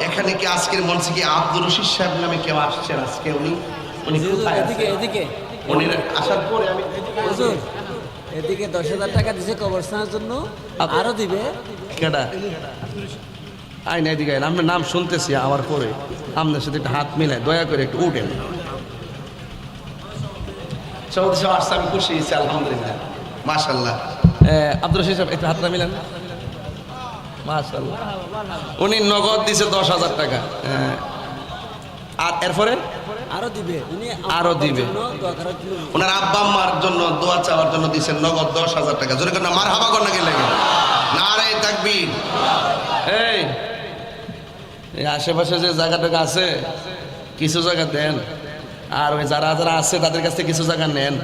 এখানে কি আজকের মঞ্চে কি আব্দুর রশিদ সাহেব নামে কেউ আসছেন আজকে? উনি কোথায় আছেন? এদিকে উনি আসার পরে আমি এদিকে 10,000 টাকা দিছে কবরস্থানের জন্য, আরো দিবে। কেডা আই না এদিকে, আপনার নাম শুনতেছি আমার পরে, আপনার সাথে একটা হাত মিলায় দয়া করে একটু উঠেন। চৌধুরী সাহেব আসছে, আমি খুশি হয়েছি আলহামদুলিল্লাহ, মাশাআল্লাহ। আব্দুর রশিদ সাহেব একটু হাতটা মিলান। মাশাআল্লাহ, উনি নগদ দিছে 10,000 টাকা। আর এরপরে আরো দিবে, উনি আরো দিবে। ওনার আব্বা আম্মার জন্য দোয়া চাওয়ার জন্য দিয়েছেন নগদ 10,000 টাকা। জোরে করে মারহাবা কর না গেলে নারে তাকবীর। এই আশেপাশে যে জায়গাটা আছে, কিছু জায়গা দেন, আর ওই যারা যারা আছে তাদের কাছ থেকে কিছু জায়গা নেন।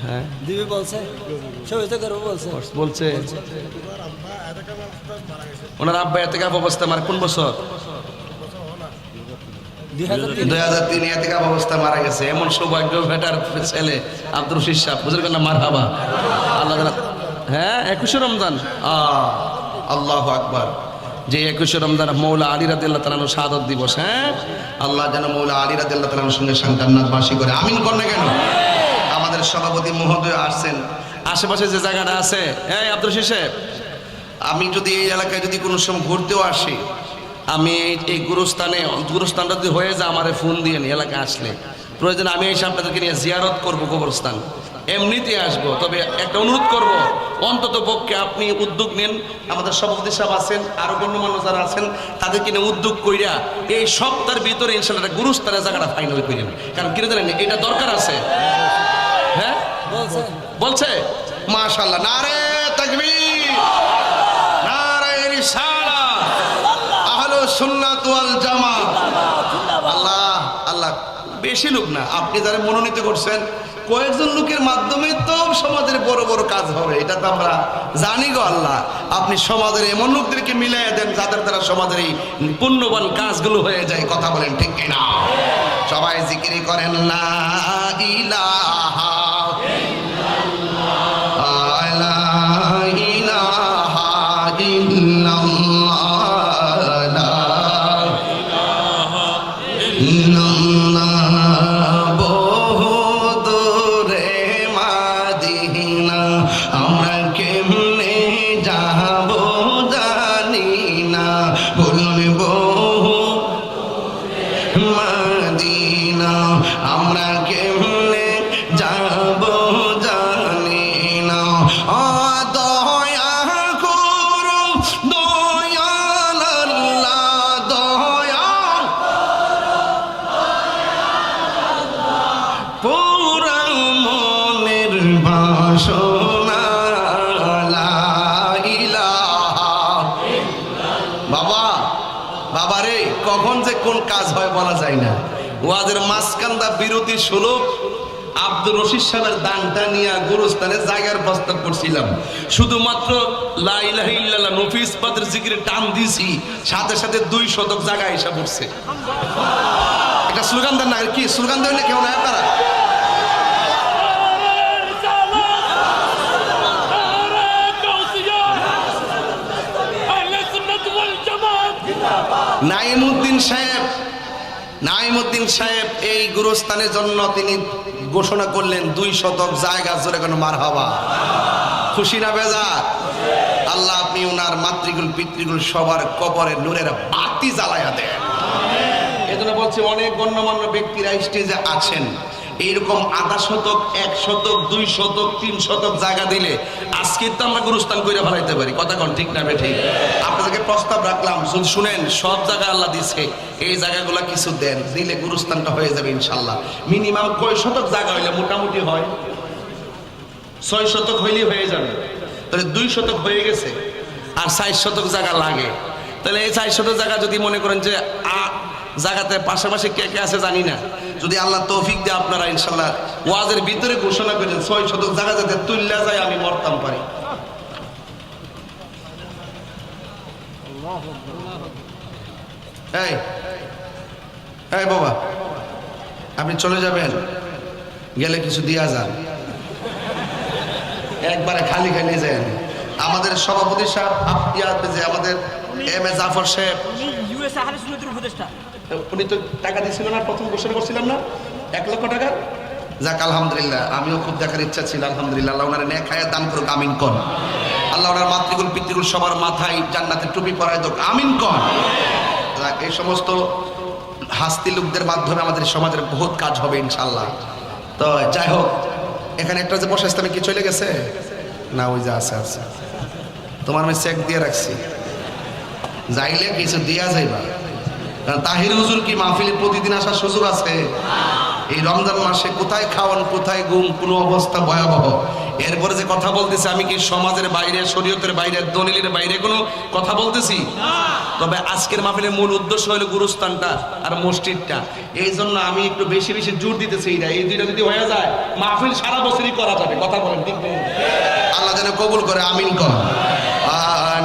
হ্যাঁ দিবে বলছে, সহযোগিতা করবো বলছে। বলছে ওনার আব্বা এতে কাপ অবস্থা মার কোন বছর? 2003 এতে কাপ অবস্থা মারা গেছে। এমন সৌভাগ্য ভেটার ছেলে আব্দুর রশিদ সাহেব, বুঝলেন না? মারহাবা। আল্লাহ হ্যাঁ 21শে রমজান, আল্লাহু আকবার। যে 21শে রমজান মৌলা আলী রাদিয়াল্লাহু তাআলা শাহাদাত দিবস। হ্যাঁ, আল্লাহ যেন মৌলা আলী রাদিয়াল্লাহু তাআলার সঙ্গে জান্নাতবাসী করে, আমিন কর না কেন? আমাদের সভাপতি মহোদয় আসছেন। আশেপাশে যে জায়গাটা আছে, এই আব্দুর রশিদ সাহেব, আমি যদি এই এলাকায় যদি কোনো সময় ঘুরতেও আসি, আমি এই গুরুস্থানটা যদি হয়ে যায় আমারে ফোন দিয়ে নি, এলাকায় আসলে প্রয়োজন আমি এসে আপনাদেরকে নিয়ে জিয়ারত করবো কবরস্থান, এমনিতে আসবো। তবে একটা অনুরোধ করব, অন্তত পক্ষে আপনি উদ্যোগ নেন। আমাদের সভাপতি সাহেব আছেন, আরো গণ্যমান্য যারা আছেন, তাদেরকে নিয়ে উদ্যোগ কইরা এই সপ্তাহের ভিতরে ইনশাআল্লাহ গুরুস্থানের জায়গাটা ফাইনাল করেন। কারণ কি জানেন, এটা দরকার আছে। হ্যাঁ বলছে মাশাআল্লাহ, নারে তাকবীর, নারে রিসালাত, আহলুস সুন্নাত ওয়াল জামাত। আল্লাহ আল্লাহ, বেশি লোক না, আপনি যারা মনোনীত করছেন কয়েকজন লোকের মাধ্যমে তো সমাজের বড় বড় কাজ হবে, এটা তো আমরা জানি গো। আল্লাহ, আপনি সমাজের এমন লোকদেরকে মিলাই দেন যাদের দ্বারা সমাজের এই পুণ্যবান কাজগুলো হয়ে যায়। কথা বলেন ঠিক কিনা? সবাই জিকির করেন লা ইলাহা ইল্লাল্লাহ, লা কখন যে কোন কাজ হয় বলা যায় না। ওয়াজের মাঝখানটা বিরতি সুলভ আব্দুর রশিদ সাহেবের দানটা নিয়ে গুরুস্থানে জায়গার প্রস্তাব করছিলাম, শুধুমাত্র লা ইলাহা ইল্লাল্লাহ নফিস পাদের জিকিরে টান দিছি, সাথে সাথে 2 শতক জায়গা এসে পড়ছে। একটা স্লোগান দেন না, কি স্লোগান দেন কেউ না আপনারা? নাইমুদ্দিন সাহেব এই গুরুস্থানের জন্য তিনি ঘোষণা করলেন 2 শতক জায়গা, জোরে কোনো মারহাবা। খুশি না বেজার? আল্লাহ আপনি ওনার মাতৃকুল পিতৃকুল সবার কবরে নূরের বাতি জ্বালায়া দেন। এজন্য বলছি অনেক গণ্যমান্য ব্যক্তিরা স্টেজে আছেন, এইরকম 0.5 শতক 1 শতক 2 শতক 3 শতক জায়গা দিলে আজকে তো আমরা গুরুস্থান করে ফেলাইতে পারি। কথা কোন ঠিক না ঠিক? আপনাদেরকে প্রস্তাব রাখলাম, শুনেন, সব জায়গা আল্লাহ দিছে, এই জায়গাগুলো কিছু দেন, দিলে গুরুস্থানটা হয়ে যাবে ইনশাল্লাহ। মিনিমাম কয় শতক জায়গা হইলে মোটামুটি হয়? 6 শতক হইলেই হয়ে যাবে। তাহলে 2 শতক হয়ে গেছে, আর 4 শতক জায়গা লাগে। তাহলে এই 4 শতক জায়গা যদি মনে করেন যে জায়গাতে পাশাপাশি কে কে আছে জানি না, যদি আল্লাহ তৌফিক দেয় আপনারা ইনশাল্লাহ ওয়াজের ভিতরে ঘোষণা করেন 6 শতক জায়গা যাতে তুল্লা যায় আমি মরতাম পারি। এই বাবা, আপনি চলে যাবেন, গেলে কিছু দিয়া যান, একবারে খালি খালি যান। আমাদের সভাপতি সাহেব যে আমাদের এম এ জাফর সাহেব, উনি তো টাকা দিয়েছিল না, প্রথম ঘোষণা করছিলাম না 1 লক্ষ টাকা। যাক আলহামদুলিল্লাহ, আমিও খুব দেখার ইচ্ছা ছিল। আলহামদুলিল্লাহ, আল্লাহ ওনার নেক হায়াত দান করুক, আমিন কোন। আল্লাহ ওনার মাতৃকুল পিতৃকুল সবার মাথায় জান্নাতের টুপি পরায় দেখ, আমিন কোন। এই সমস্ত হাস্তি লোকদের মাধ্যমে আমাদের সমাজের বহুত কাজ হবে ইনশাল্লাহ। তো যাই হোক, এখানে একটা যে বসে ইসলামে কি চলে গেছে না? ওই যে আছে আছে, তোমার আমি চেক দিয়ে রাখছি, যাইলে কিছু দিয়া যাইবা। তাহির হুজুর কি মাহফিলে প্রতিদিন আসার সুযোগ আছে? এই রমজান মাসে কোথায় খাওয়ান, কোথায় ঘুম, কোন অবস্থা ভয়াবহ। এরপরে যে কথা বলতেছি, আমি কি সমাজের বাইরে, শরীয়তের বাইরে, দলিলের বাইরে কোনো কথা বলতেছি? তবে আজকের মাহফিলের মূল উদ্দেশ্য হলো গুরুস্থানটা আর মসজিদটা। এই জন্য আমি একটু বেশি বেশি জোর দিতেছি। এই 2টা যদি হয়ে যায় মাহফিল সারা বছরই করা যাবে। কথা বলেন ঠিক নেই? আল্লাহ যেন কবুল করে, আমিন কর।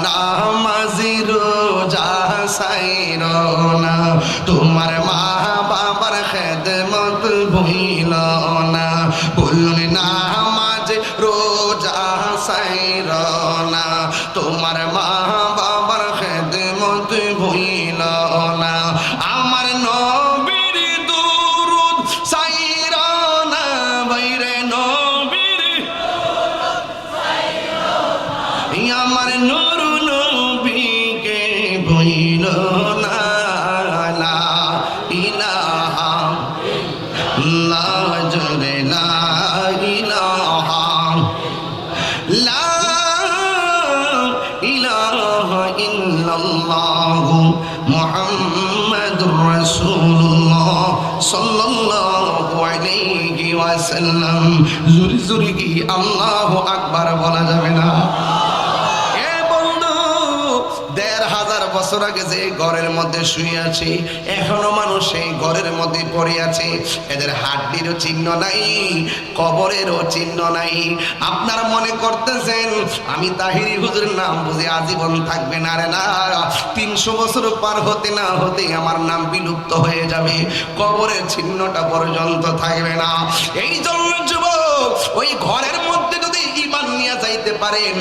নামাজি রোজা সাইরো না, তোমার মা বাবার খেদমত ভুইল না। বলুন নামাজ রোজা সাইরো না, তোমার মা বাবার খেদমত ভুইল না। আমার নবীর দুরুদ সাইরো না, বাইরে নবীর আমার নূর নবীকে ভুইল না। লা ইলাহা ইল্লাল্লাহ, জোরে লা ইলাহা, লা ইলাহা ইল্লাল্লাহ মুহাম্মাদুর রাসূলুল্লাহ সাল্লাল্লাহু আলাইহি ওয়াসাল্লাম। জোরে জোরে কি আল্লাহু আকবার বলা যাবে না? 1,500 বছর আগে যে ঘরের মধ্যে শুয়ে আছে, এখনো মানুষ সেই ঘরের মধ্যে পড়ে আছে। এদের হাড্ডিরও চিহ্ন নাই, কবরেরও চিহ্ন নাই। আপনারা মনে করতেছেন আমি তাহিরি হুজুরের নাম বুঝে আজীবন থাকবে না? রে না, 300 বছর পার হতে না হতে আমার নাম বিলুপ্ত হয়ে যাবে, কবরের চিহ্নটা পর্যন্ত থাকবে না। এই জন্য যুবক, ওই ঘরের মধ্যে যদি ঈমান নিয়ে যাইতে পারেন,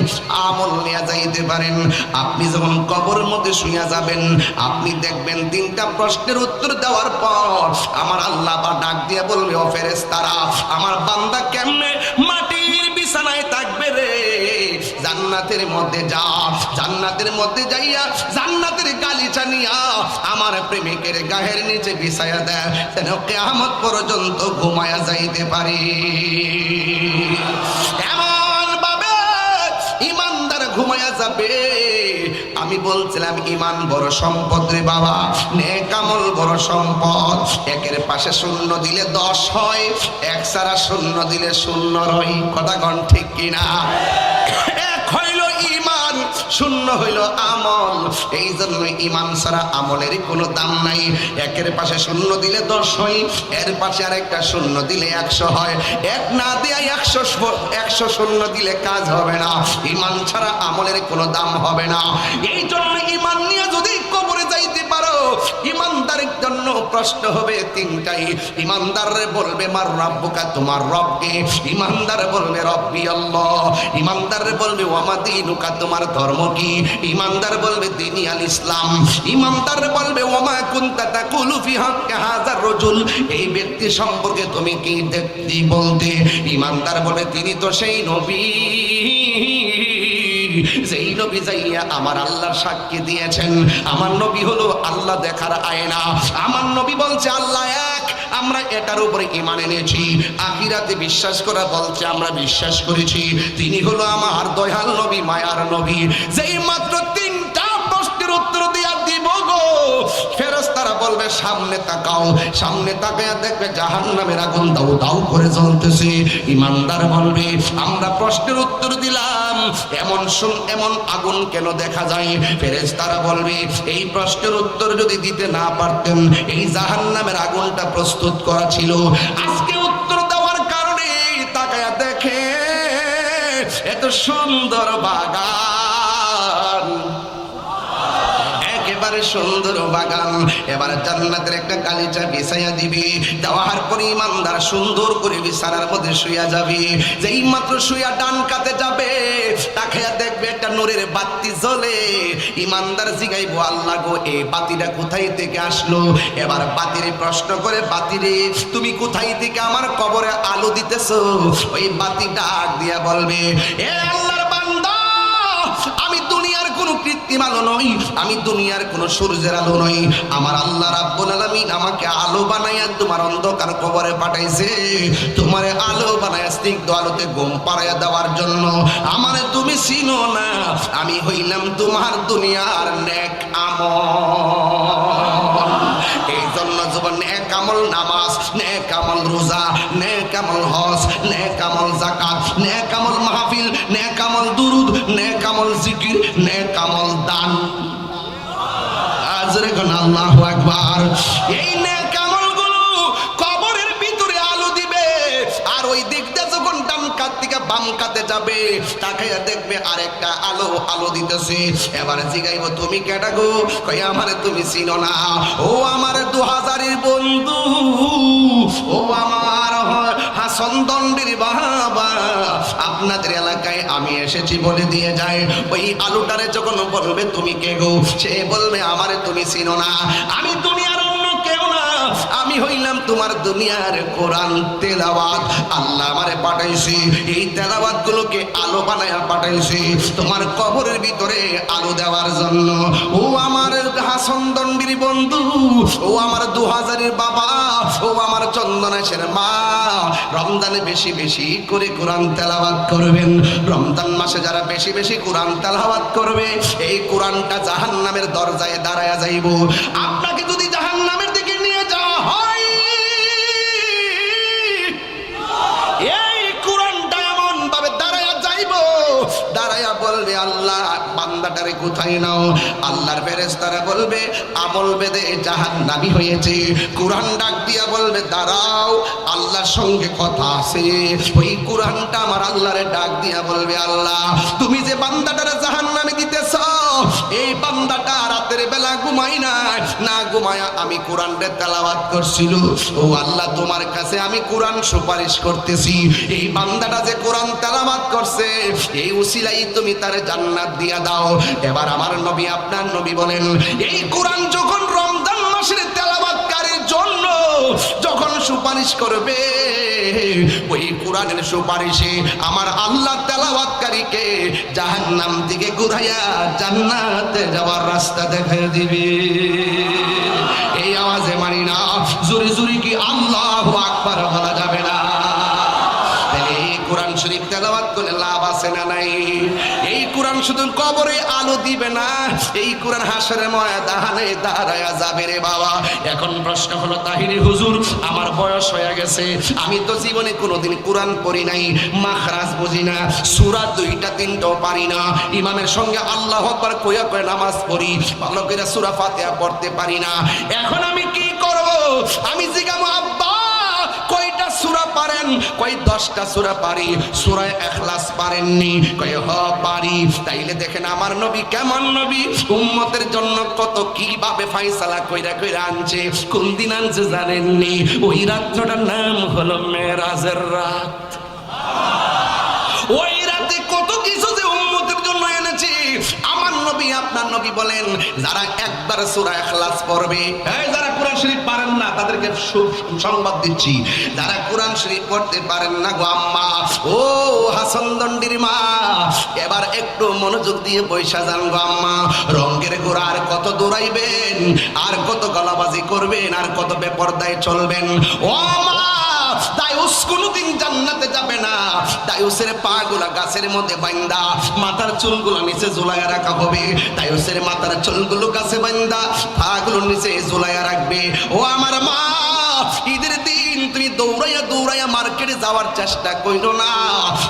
আমল নিয়ে যাইতে পারেন, আপনি যখন কবরের মধ্যে শুয়ে যাবেন, আপনি দেখবেন 3টা প্রশ্নের উত্তর দেওয়ার পর আমার আল্লাহ বা ডাক দিয়ে বলবে, ও ফেরেশতারা, আমার বান্দা কেমনে মাটির বিছানায় থাকবে রে? জান্নাতের মধ্যে যা, জান্নাতের মধ্যে যাইয়া জান্নাতের গালিচা নিয়া আমার প্রেমিকের গায়ের নিচে বিছায়া দেয়, যেন কিয়ামত পর্যন্ত ঘুমায়া যাইতে পারি। এমন ভাবে ইমানদার ঘুমায়া যাবে। আমি বলছিলাম ঈমান বড় সম্পদ রে বাবা, নেক আমল বড় সম্পদ। 1-এর পাশে 0 দিলে 10 হয়, 1 ছাড়া 0 দিলে 0 হয়। কথা কোন ঠিক কিনা? 1 হইল ঈমান, শূন্য হইল আমল। এই জন্য ইমান ছাড়া আমলের কোনো দাম নাই। একের পাশে শূন্য দিলে 10 হয়, এর পাশে আরেকটা শূন্য দিলে 100 হয়। এক না দিয়ে 100 শূন্য দিলে কাজ হবে না। ইমান ছাড়া আমলের কোনো দাম হবে না। এই জন্য ইমান নিয়ে যদি কবরে যাইতে পারো, ইমানদারের জন্য প্রশ্ন হবে 3টাই। ইমানদারে বলবে মার রাব্বুকা, তোমার রবকে। ইমানদার বলবে রব্বি আল্লাহ। ইমানদার বলবে ওয়ামা দীনুকা, তোমার ধর্ম কি? ইমানদার বলবে দীনি আল ইসলাম। ইমানদার বলবে ওয়ামা কুনতা তাকুলু ফি হাক্কি হাযার রাজুল, এই ব্যক্তি সম্পর্কে তুমি কি বলতে? ইমানদার বলে তিনি তো সেই নবী যেই নবী যাইয়া আমার আল্লাহর সাক্ষী দিয়েছেন। আমার নবী হলো আল্লাহ দেখার আয়না। আমার নবী বলছে আল্লাহ এক, আমরা এটার উপরে ঈমান এনেছি। আখিরাতে বিশ্বাস করা বলছে আমরা বিশ্বাস করেছি। তিনি হলো আমার দয়াল নবী, মায়ার নবী। যেই মাত্র 3টা প্রশ্নের উত্তর দিয়া দিব গো, ফেরেশতারা বলবে সামনে তাকাও। সামনে তাকায়া দেখবে জাহান্নামের আগুন দাউ দাউ করে জ্বলতেছে। ইমানদার বলবে আমরা প্রশ্নের উত্তর দিলাম, এমন আগুন কেন দেখা যায়? ফেরেশতারা বলবে এই প্রশ্নের উত্তর যদি দিতে না পারতেন, এই জাহান্নামের আগুনটা প্রস্তুত করা ছিল। আজকে উত্তর দেওয়ার কারণে তাকায়া দেখে এত সুন্দর বাগান, একেবারে সুন্দর বাগান। এবার জান্নাতের একটা গালিচা বিছাইয়া দিবে। দেওয়ার পরে ইমানদার সুন্দর করে বিছানার মধ্যে শুইয়া যাবে। যেই মাত্র শুইয়া ডান কাতে যাবে, তাকায়া দেখবে একটা নূরের বাতি জ্বলে। ইমানদার জিগাইবো আল্লাহ গো, এই বাতিটা কোথায় থেকে আসলো? এবার বাতিরে প্রশ্ন করে, বাতিরে তুমি কোথায় থেকে আমার কবরে আলো দিতেছো? ওই বাতি ডাক দিয়া বলবে, এ আল্লাহর বান্দা, আমি দুনিয়ার কোনো কৃত্রিম আলো নই, আমি দুনিয়ার কোনো সূর্যের আলো নই। আমার আল্লাহ রাব্বুল আলামিন আমাকে আলো বানাইয়া তোমার অন্ধকার কবরে পাঠাইছে। তোমার আলো বানাইয়া স্নিগ্ধ আলোতে ঘুম পাড়াইয়া দেওয়ার জন্য। আমারে তুমি চিনো না, আমি হইলাম তোমার দুনিয়ার নেক আমল। এই জন্য জীবন নেক আমল নামাজ, নেক আমল রোজা, নেক আমল হজ, নেক আমল যাকাত, নেক আমল মাহফিল, নেক আমল দুরুদ, নেক আমল জিকির, নেক আমল দান। আজরে কোন আল্লাহু আকবার। এই নেক আমলগুলো কবরের ভিতরে আলো দিবে। আর ওই দিক দিয়ে যখন ডান কাত থেকে বাম কাতে যাবে, তাকাইয়া দেখবে আরেকটা আলো দিতেছে। এবার জিগাইব তুমি কেডা গো? কই আমারে তুমি চিনো না। ও আমার 2000-এর বন্ধু, ও আমার হাসন দন্ডির বাবা, আপনাদের এলাকায় আমি এসেছি বলে দিয়ে যায়। ওই আলুটারে যখন বলবে তুমি কে গো, সে বলবে আমারে তুমি চিনো না, আমি দুনিয়ার অন্য কেউ না, আমি হইলাম তোমার দুনিয়ার কোরআন তেলাওয়াত। আল্লাহ আমারে পাঠাইছি, এই তেলাওয়াত গুলোকে আলো বানায়া পাঠাইছি তোমার কবরের ভিতরে আলো দেওয়ার জন্য। ও আমার হাসন দন্ডির বন্ধু, ও আমার 2000-এর বাবা, ও আমার চন্দনেশের মা, রমজানে বেশি বেশি করে কোরআন তেলাওয়াত করবেন। রমজান মাসে যারা বেশি বেশি কোরআন তেলাওয়াত করবে, এই কোরআনটা জাহান্নামের দরজায় দাঁড়ায়া যাইব। আপনাকে যদি জাহান্নামের দিকে নিয়ে যাওয়া হয়, এই কোরআনটা এমন ভাবে দাঁড়ায়া যাইব, দাঁড়ায়া বলবে আল্লাহ বান্দাটারে কোথায় নাও? আল্লাহর ফেরেশতারা বলবে আমল বেদে জাহান্নামী হয়েছে। কোরআন ডাক দিয়া বলবে দাঁড়াও, আল্লাহর সঙ্গে কথা আছে। ওই কোরআনটা আমার আল্লাহরে ডাক দিয়া বলবে আল্লাহ তুমি যে বান্দাটারে জাহান্নামে দিতেছ, এই বান্দাটা রাতের বেলা ঘুমাই না ঘুমায়া আমি কোরআনটা তেলাওয়াত করছিল। ও আল্লাহ তোমার কাছে আমি কোরআন সুপারিশ করতেছি, এই বান্দাটা যে কোরআন তেলাওয়াত করছে, এই উসিলাই তুমি তার জান্নাত দিয়া দাও। এবার আমার নবী আপনার নবী বলেন, এই কোরআন যখন রমজান মাসের তেলাওয়াতকারীর জন্য যখন সুপারিশ করবে, ওই কোরআনের সুপারিশে আমার আল্লাহ তেলাওয়াতকারীকে জাহান্নাম থেকে ঘুরাইয়া জান্নাতে যাওয়ার রাস্তা দেখাই দিবে। এই আওয়াজে মানি না, জোরে জোরে কি আল্লাহু আকবার বলা যাবে না? কোরআন শরীফ তেলাওয়াত করে লাভ আছে না নাই? এই কোরআন শুধু কবরে আলো দিবে না, এই কোরআন হাসরের ময়দানে দাঁড়ায়া যাবে রে বাবা। এখন প্রশ্ন হলো, তাহিরি হুজুর আমার বয়স হয়ে গেছে, আমি তো জীবনে কোনোদিন কোরআন পড়ি নাই, মাখরাজ বুঝি না, সূরা দুইটা তিনটাও পারি না, ইমামের সঙ্গে আল্লাহু আকবার কইয়া কইয়া নামাজ পড়ি, ভালো করে সূরা ফাতিহা পড়তে পারি না, এখন আমি কি করব? আমি জিজ্ঞাসা, আব্বা কয়টা সূরা পারেন? কই 10টা সূরা পারি। সূরা ইখলাস পারেননি? কই হ পারি। তাইলে দেখেন আমার নবী কেমন নবী, উম্মতের জন্য কত কিভাবে ফয়সালা কইরা কইরা আনছে। কোন দিন আনছে জানেননি? ওই রাতটার নাম হলো মেরাজের রাত। ওই রাতে কত কিছু যে উম্মতের জন্য এনেছি। আমার নবী আপনার নবী বলেন, যারা একবার সূরা ইখলাস পড়বে, এই যারা কোরআন শরীফ পারেন না তাদেরকে সংবাদ দিচ্ছি, যারা কোরআন শরীফ পড়তে পারেন না গো আম্মা, ও হাসান দণ্ডির মা, এবার একটু মনোযোগ দিয়ে বৈশা যান গো আম্মা। রঙের ঘোড়া আর কত দৌড়াইবেন, আর কত গলাবাজি করবেন, আর কত বেপরদায় চলবেন? ও মা, দায়ুস কোনদিন জান্নাতে যাবে না। দায়ুসের পাগুলা গাছের মধ্যে বাইন্দা, মাথার চুলগুলো নিচে ঝুলাইয়া রাখা হবে। দায়ুসের মাথার চুলগুলো গাছে বাইন্দা, পাগুলো নিচে ঝুলাইয়া রাখবে। ও আমার মা, ঈদের দিন তুমি দৌড়াইয়া দৌড়াইয়া মার্কেটে যাওয়ার চেষ্টা কইরো না।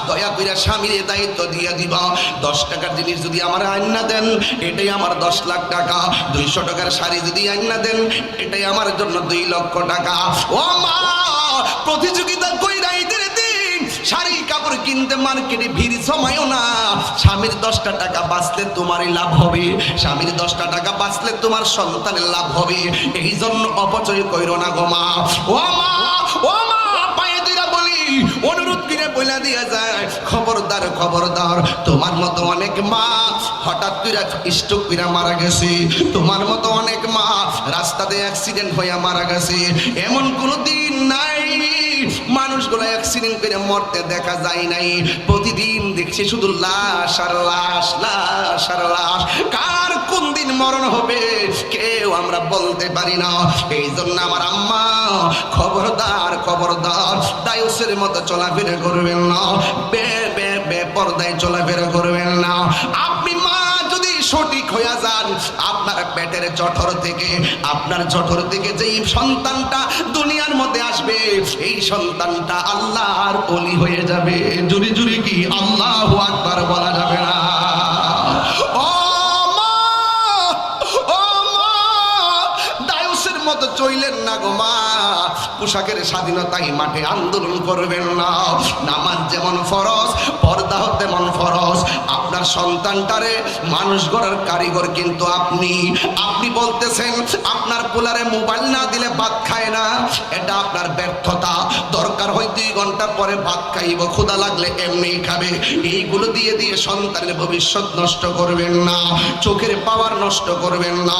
দয়া কইরা স্বামীর দায়িত্ব দিয়ে দিবা। 10 টাকার জিনিস যদি আমার আইনা দেন, এটাই আমার 10 লাখ টাকা। 200 টাকার শাড়ি যদি আইনা দেন, এটাই আমার জন্য 2 লক্ষ টাকা। ও মা, প্রতিযোগিতা কইরা ঈদের দিন শাড়ি কাপড় কিনতে মার্কেটে ভিড় জমায়ও না। স্বামীর 10টা টাকা বাঁচলে তোমারই লাভ হবে, স্বামীর 10টা টাকা বাঁচলে তোমার সন্তানের লাভ হবে। এই জন্য অপচয় কইরো না গো মা। ও মা, ও মা, পায়ে দিরা বলি, অনুরোধ করে বইলা দিয়া যায়, খবরদার খবরদার। তোমার মতো অনেক মা হঠাৎ করে স্ট্রোক করে মারা গেছে, তোমার মতো অনেক মা রাস্তাতে অ্যাক্সিডেন্ট হয়ে মারা গেছে। এমন কোনো দিন নাই মানুষগুলো অ্যাক্সিডেন্ট করে মরতে দেখা যায় নাই। প্রতিদিন দেখছি শুধু লাশ আর লাশ, লাশ আর লাশ। কার কোন দিন মরণ হবে কেউ আমরা বলতে পারি না। এই জন্য আমার আম্মা, খবরদার খবরদার, দায়ুসের মতো চলাফেরা করবেন না, বেপরদায় চলাফেরা করবেন না। আপনি মা যদি সঠিক হইয়া যান, আপনার পেটের জঠর থেকে, আপনার জঠর থেকে যেই সন্তানটা দুনিয়ার মধ্যে আসবে, এই সন্তানটা আল্লাহর ওলি হয়ে যাবে। জুরি জুরি কি আল্লাহু আকবার বলা যাবে না? ও মা, ও মা, দায়ুসের মতো চইলেন না গো মা। পোশাকের স্বাধীনতাই মাঠে আন্দোলন করবেন না। নামাজ যেমন ফরজ, পর্দা তেমন ফরজ। আপনার সন্তানটারে মানুষ গড়ার কারিগর কিন্তু আপনি। আপনি বলতেছেন আপনার পোলারে মোবাইল না দিলে ভাত খায় না, এটা আপনার ব্যর্থতা। দরকার হয় 2 ঘন্টা পরে ভাত খাইব, ক্ষুধা লাগলে এমনি খাবে। এইগুলো দিয়ে দিয়ে সন্তানের ভবিষ্যৎ নষ্ট করবেন না, চোখের পাওয়ার নষ্ট করবেন না।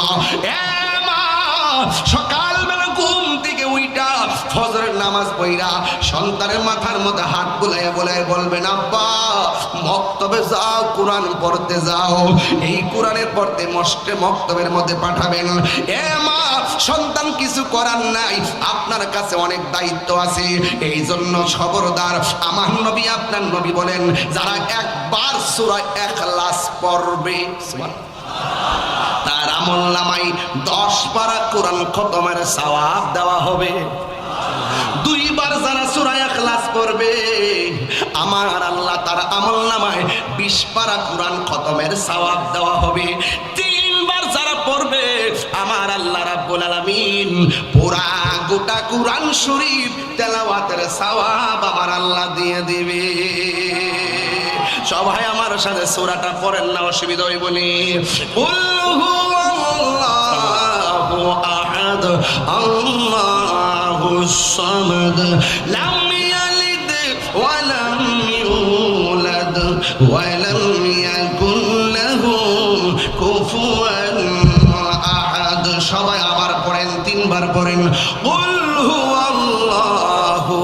সকালবেলা ঘুম থেকে উইটা ফজরের নামাজ পড়া সন্তানের মাথার মধ্যে হাত বুলাইয়া বুলাইয়া বলবেন, আব্বা মক্তবে যাও, কোরআন পড়তে যাও। এই কোরআনের পড়তে মক্তবের মধ্যে পাঠাবেন। এ মা, সন্তান কিছু করার নাই, আপনার কাছে অনেক দায়িত্ব আছে। এই জন্য খবরদার। আমার নবী আপনার নবী বলেন, যারা একবার সূরা ইখলাস পড়বে, তার আমলনামায় 10 পারা কোরআন খতমের সওয়াব দেওয়া হবে। 2 বার যারা সূরা ইখলাস পড়বে, আমার আল্লাহ তার আমলনামায় 20 পারা কোরআন খতমের সওয়াব দেওয়া হবে। 3 বার যারা পড়বে, আমার আল্লাহ রাব্বুল আলামিন পুরা গোটা কোরআন শরীফ তেলাওয়াতের সওয়াব আমার আল্লাহ দিয়ে দিবে। সবাই আমার সাথে সূরাটা পড়েন না, অসুবিধা হইব নি। কুল হুয়াল্লাহু আহাদ আল্লাহুস সামাদ লাম ইয়ালিদ ওয়া লাম ইউলাদ ওয়া লাম ইয়াকুল লাহু কুফুয়ান আহাদ। সবাই আবার পড়েন, 3 বার পড়েন। কুল হুয়াল্লাহু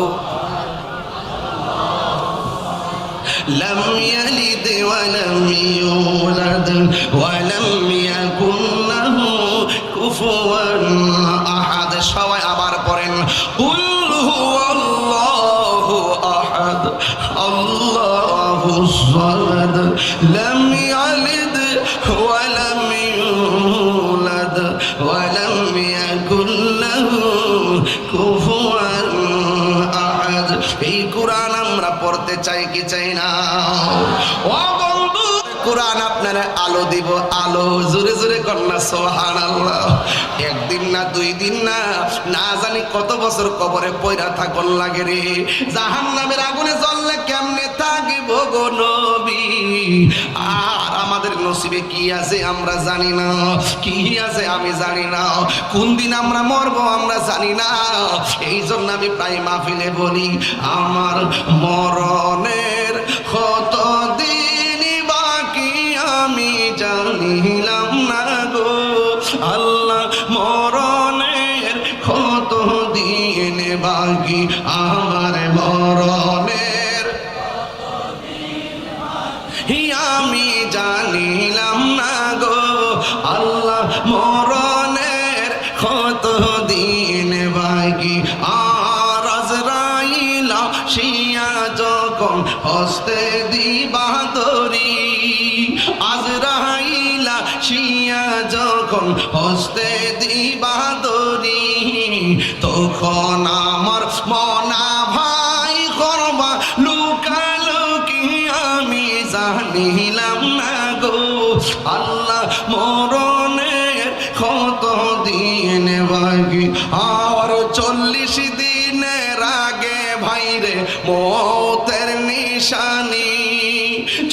لم يلد ولم يولد ولم يكن له كفوا أحد। সবাই আবার পড়েন, قل هو الله أحد লাম ইয়ালিদ ওয়া লাম ইউলাদ ওয়া লাম ইয়াকুল লাহু কুফুয়ান আহাদ। এই কোরআন আমরা পড়তে চাই কি চাই না? ও বন্ধু, কোরআন আপনারা আলো দিব, আলো। জোরে জোরে কন্যা সুবহানাল্লাহ। একদিন না, দুই দিন না, না জানি কত বছর কবরে পয়রা থাকন লাগে রে। জাহান্নামের আগুনে জ্বললে কেমনে থাকিব গো নবী? আর আমাদের নসিবে কি আছে আমরা জানি না, কি আছে আমি জানি না, কোন দিন আমরা মরবো আমরা জানি না। এই জন্য আমি প্রায় মাহফিলে বলি, আমার মরণের কত দিন বাকি আমি জানিলাম না গো আল্লাহ, মরণের কত দিন বাকি আমার মরণের আমি জানিলাম না গো আল্লাহ, মরণের কত দিন বাকি। আর আজরাইল আসিয়া যখন হস্তে দিবা ধরি, আজরাইল আসিয়া যখন হস্তে দিবা ধরি, তখন আমার মনা ভাই করবা লুকালুকি আমি জানিলাম না গো আল্লাহ, মরণের কত দিন বাকি। আর 40 দিনের আগে ভাইরে মতের নিশানি,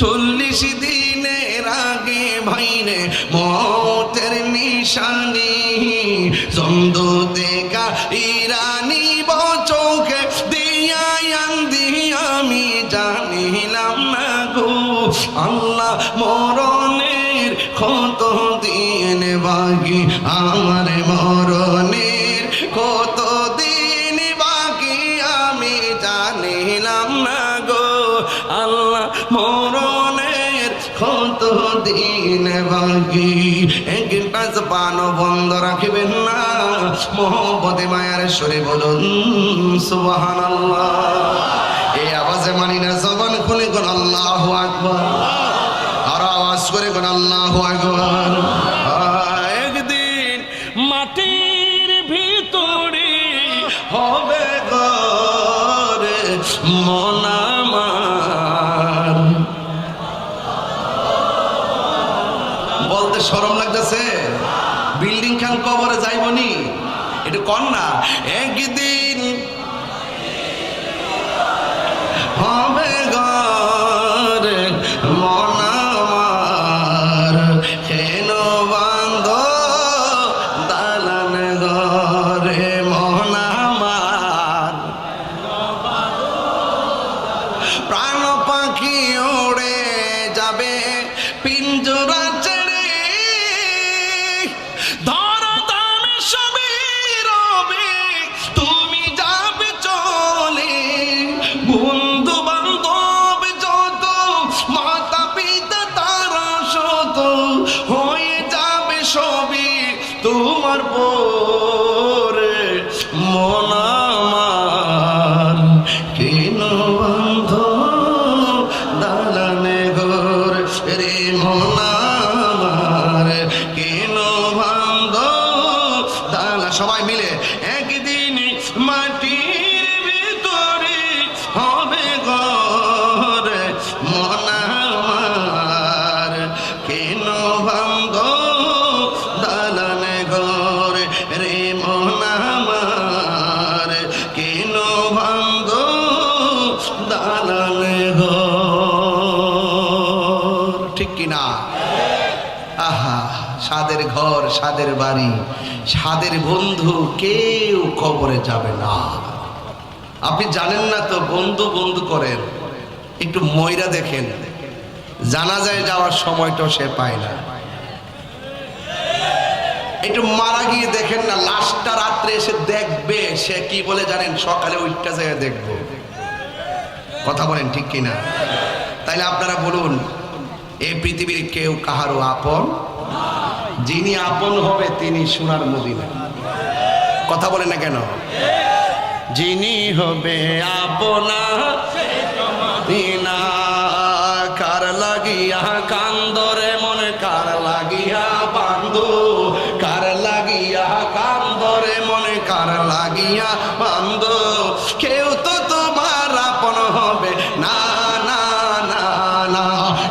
40 দিনের আগে ভাইরে মতের নিশানি, জন্দ দেখা ইরানি বচোকে দিয়া আমি জানিলাম না গো আল্লাহ, মরণের কত দিন বাকি আমার মরণের কত দিন বাকি আমি জানিলাম না গো আল্লাহ, মরণের কত দিন বাকি। একটা জবান বন্ধ রাখবেন না, মোহব্বতে মায়ার সুরে বলুন সুবহানাল্লাহ। এই আওয়াজে মানি না, জবান খুলে কোন আল্লাহু আকবার, আর আওয়াজ করে কোন আল্লাহু আকবার। একদিন মাটির ভিতরে হবে ঘরে মন আমার। বলতে শরম লাগতেছে, বিল্ডিং খান কবরে যাইবনি, এটা কর না। একদিন হবে ঘরে মন আমার, কেন বান্ধ দালান ঘরে মন আমার, প্রাণ পাখি ওড়ে যাবে পিঞ্জরা ছেড়ে, ধরা দামে সবই রবে তুমি যাবে চলে, বন্ধু বান্ধব যত মাতা পিতা তারা শত হয়ে যাবে সবই তোমার পরে মন আমার, কেন বন্ধ দালানে ঘর রে মন আমার, কেন বন্ধ দালা। সবাই মিলে একদিন মাটির ভিতরে হবে ঘর মন আমার, কেন বন্ধ দালানে ঘর রে মন আমার, কেন বন্ধ দালানে ঘর। ঠিক কিনা? আহা, স্বাদের ঘর, স্বাদের বাড়ি, স্বাদের বন্ধু, কেউ কবরে যাবে না। আপনি জানেন না তো, বন্ধু বন্ধু করেন, একটু ময়রা দেখেন, জানাজায় যাওয়ার সময়টাও সে পায় না। একটু মারা গিয়ে দেখেন না, লাশটা রাত্রে এসে দেখবে, সে কি বলে জানেন? সকালে ওইটা জায়গায় দেখবো। কথা বলেন ঠিক কিনা? তাইলে আপনারা বলুন, এই পৃথিবীর কেউ কাহারও আপন, যিনি আপন হবে তিনি সোনার মদিনা। কথা বলেন না কেন? যিনি হবে আপনা মদিনা, কার লাগিয়া কার লাগিয়া বান্ধ, কেউ তো তোমার আপন হবে না না না না,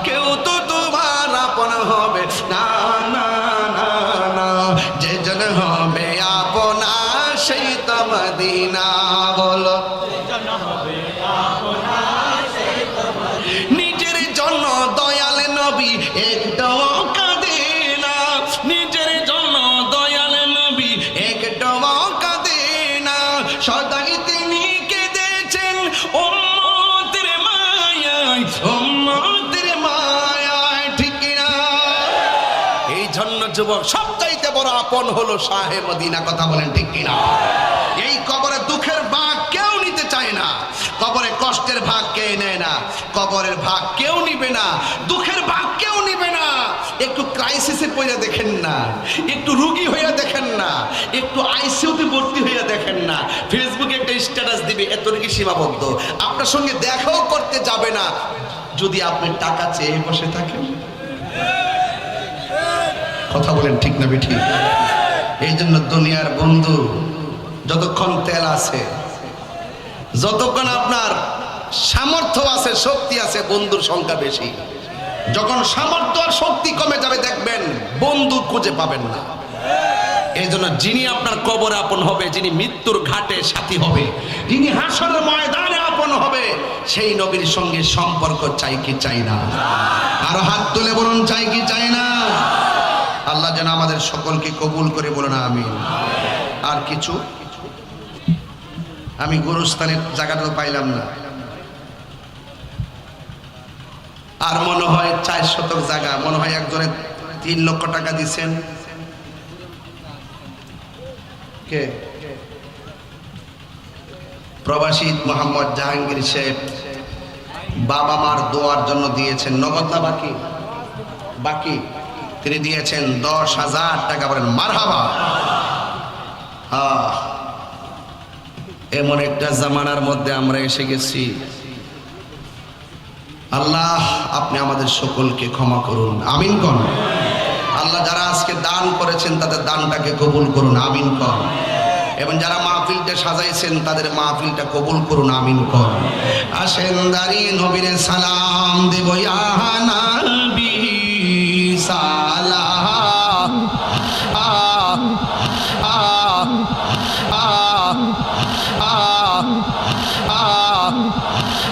কেউ তো তোমার আপন হবে না না না না, যে জন হবে আপনা সেই তো মদিনা। বলো নিজের জন্য দয়াল নবী একটাও কাঁদে না, নিজের জন্য দয়াল নবী একটাও কাঁদে না, সদাই তিনি কেঁদেছেন উম্মতের মায়ায়, উম্মতের মায়ায়, ঠিক না? এই জন্য যুবক সবচাইতে বড় আপন হলো শাহে মদিনা। কথা বলেন ঠিক কিনা? এই কবরে দুঃখের ভাগ কেউ নিতে চায় না, কবরে কষ্টের ভাগ কে নেয় না, কবরের ভাগ কেউ নিবে না, দুঃখের ভাগ কেউ নিবে না। একটু ক্রাইসিসে পড়ে দেখেন না, একটু রুগী হইয়া দেখেন না, একটু আইসিইউতে ভর্তি হইয়া দেখেন না, ফেসবুকে একটা স্ট্যাটাস দিবে, এতটুকু সীমাবদ্ধ। আপনার সঙ্গে দেখাও করতে যাবে না যদি আপনি টাকা চেয়ে বসে থাকেন। কথা বলেন ঠিক না বেঠিক? এই জন্য দুনিয়ার বন্ধু যতক্ষণ তেল আছে, যতক্ষণ আপনার সামর্থ্য আছে, শক্তি আছে, বন্ধুর সংখ্যা বেশি। যখন সামর্থ্য আর শক্তি কমে যাবে দেখবেন বন্ধু খুঁজে পাবেন না। এই জন্য যিনি আপনার কবরে আপন হবে, যিনি মৃত্যুর ঘাটে সাথী হবে, যিনি হাসরের ময়দানে আপন হবে, সেই নবীর সঙ্গে সম্পর্ক চাই কি চাই না? আর হাত তুলে বলুন চাই কি চাই না? আল্লাহ যেন আমাদের সকলকে কবুল করে বলুন আমিন। আর কিছু আমি গুরুস্থানের জায়গাটা তো পাইলাম না, আর মনে হয় 4 শতক জায়গা, মনে হয় একজনে 3 লক্ষ টাকা দিচ্ছেন। কে? প্রবাসী মোহাম্মদ জাহাঙ্গীর শেখ বাবা মার দোয়ার জন্য দিয়েছেন, নগদ না বাকি? বাকি তিনি দিয়েছেন 10,000 টাকা। বলেন মারহাবা। এমন একটা জামানার মধ্যে আমরা এসে গেছি। আল্লাহ আপনি আমাদের সকলকে ক্ষমা করুন, আমিন কোন। আল্লাহ যারা আজকে দান করেছেন তাদের দানটাকে কবুল করুন, আমিন কোন। এবং যারা মাহফিলটা সাজাইছেন তাদের মাহফিলটা কবুল করুন, আমিন কোন। আসেন দাঁড়িয়ে নবীর সালাম দেব ইয়া না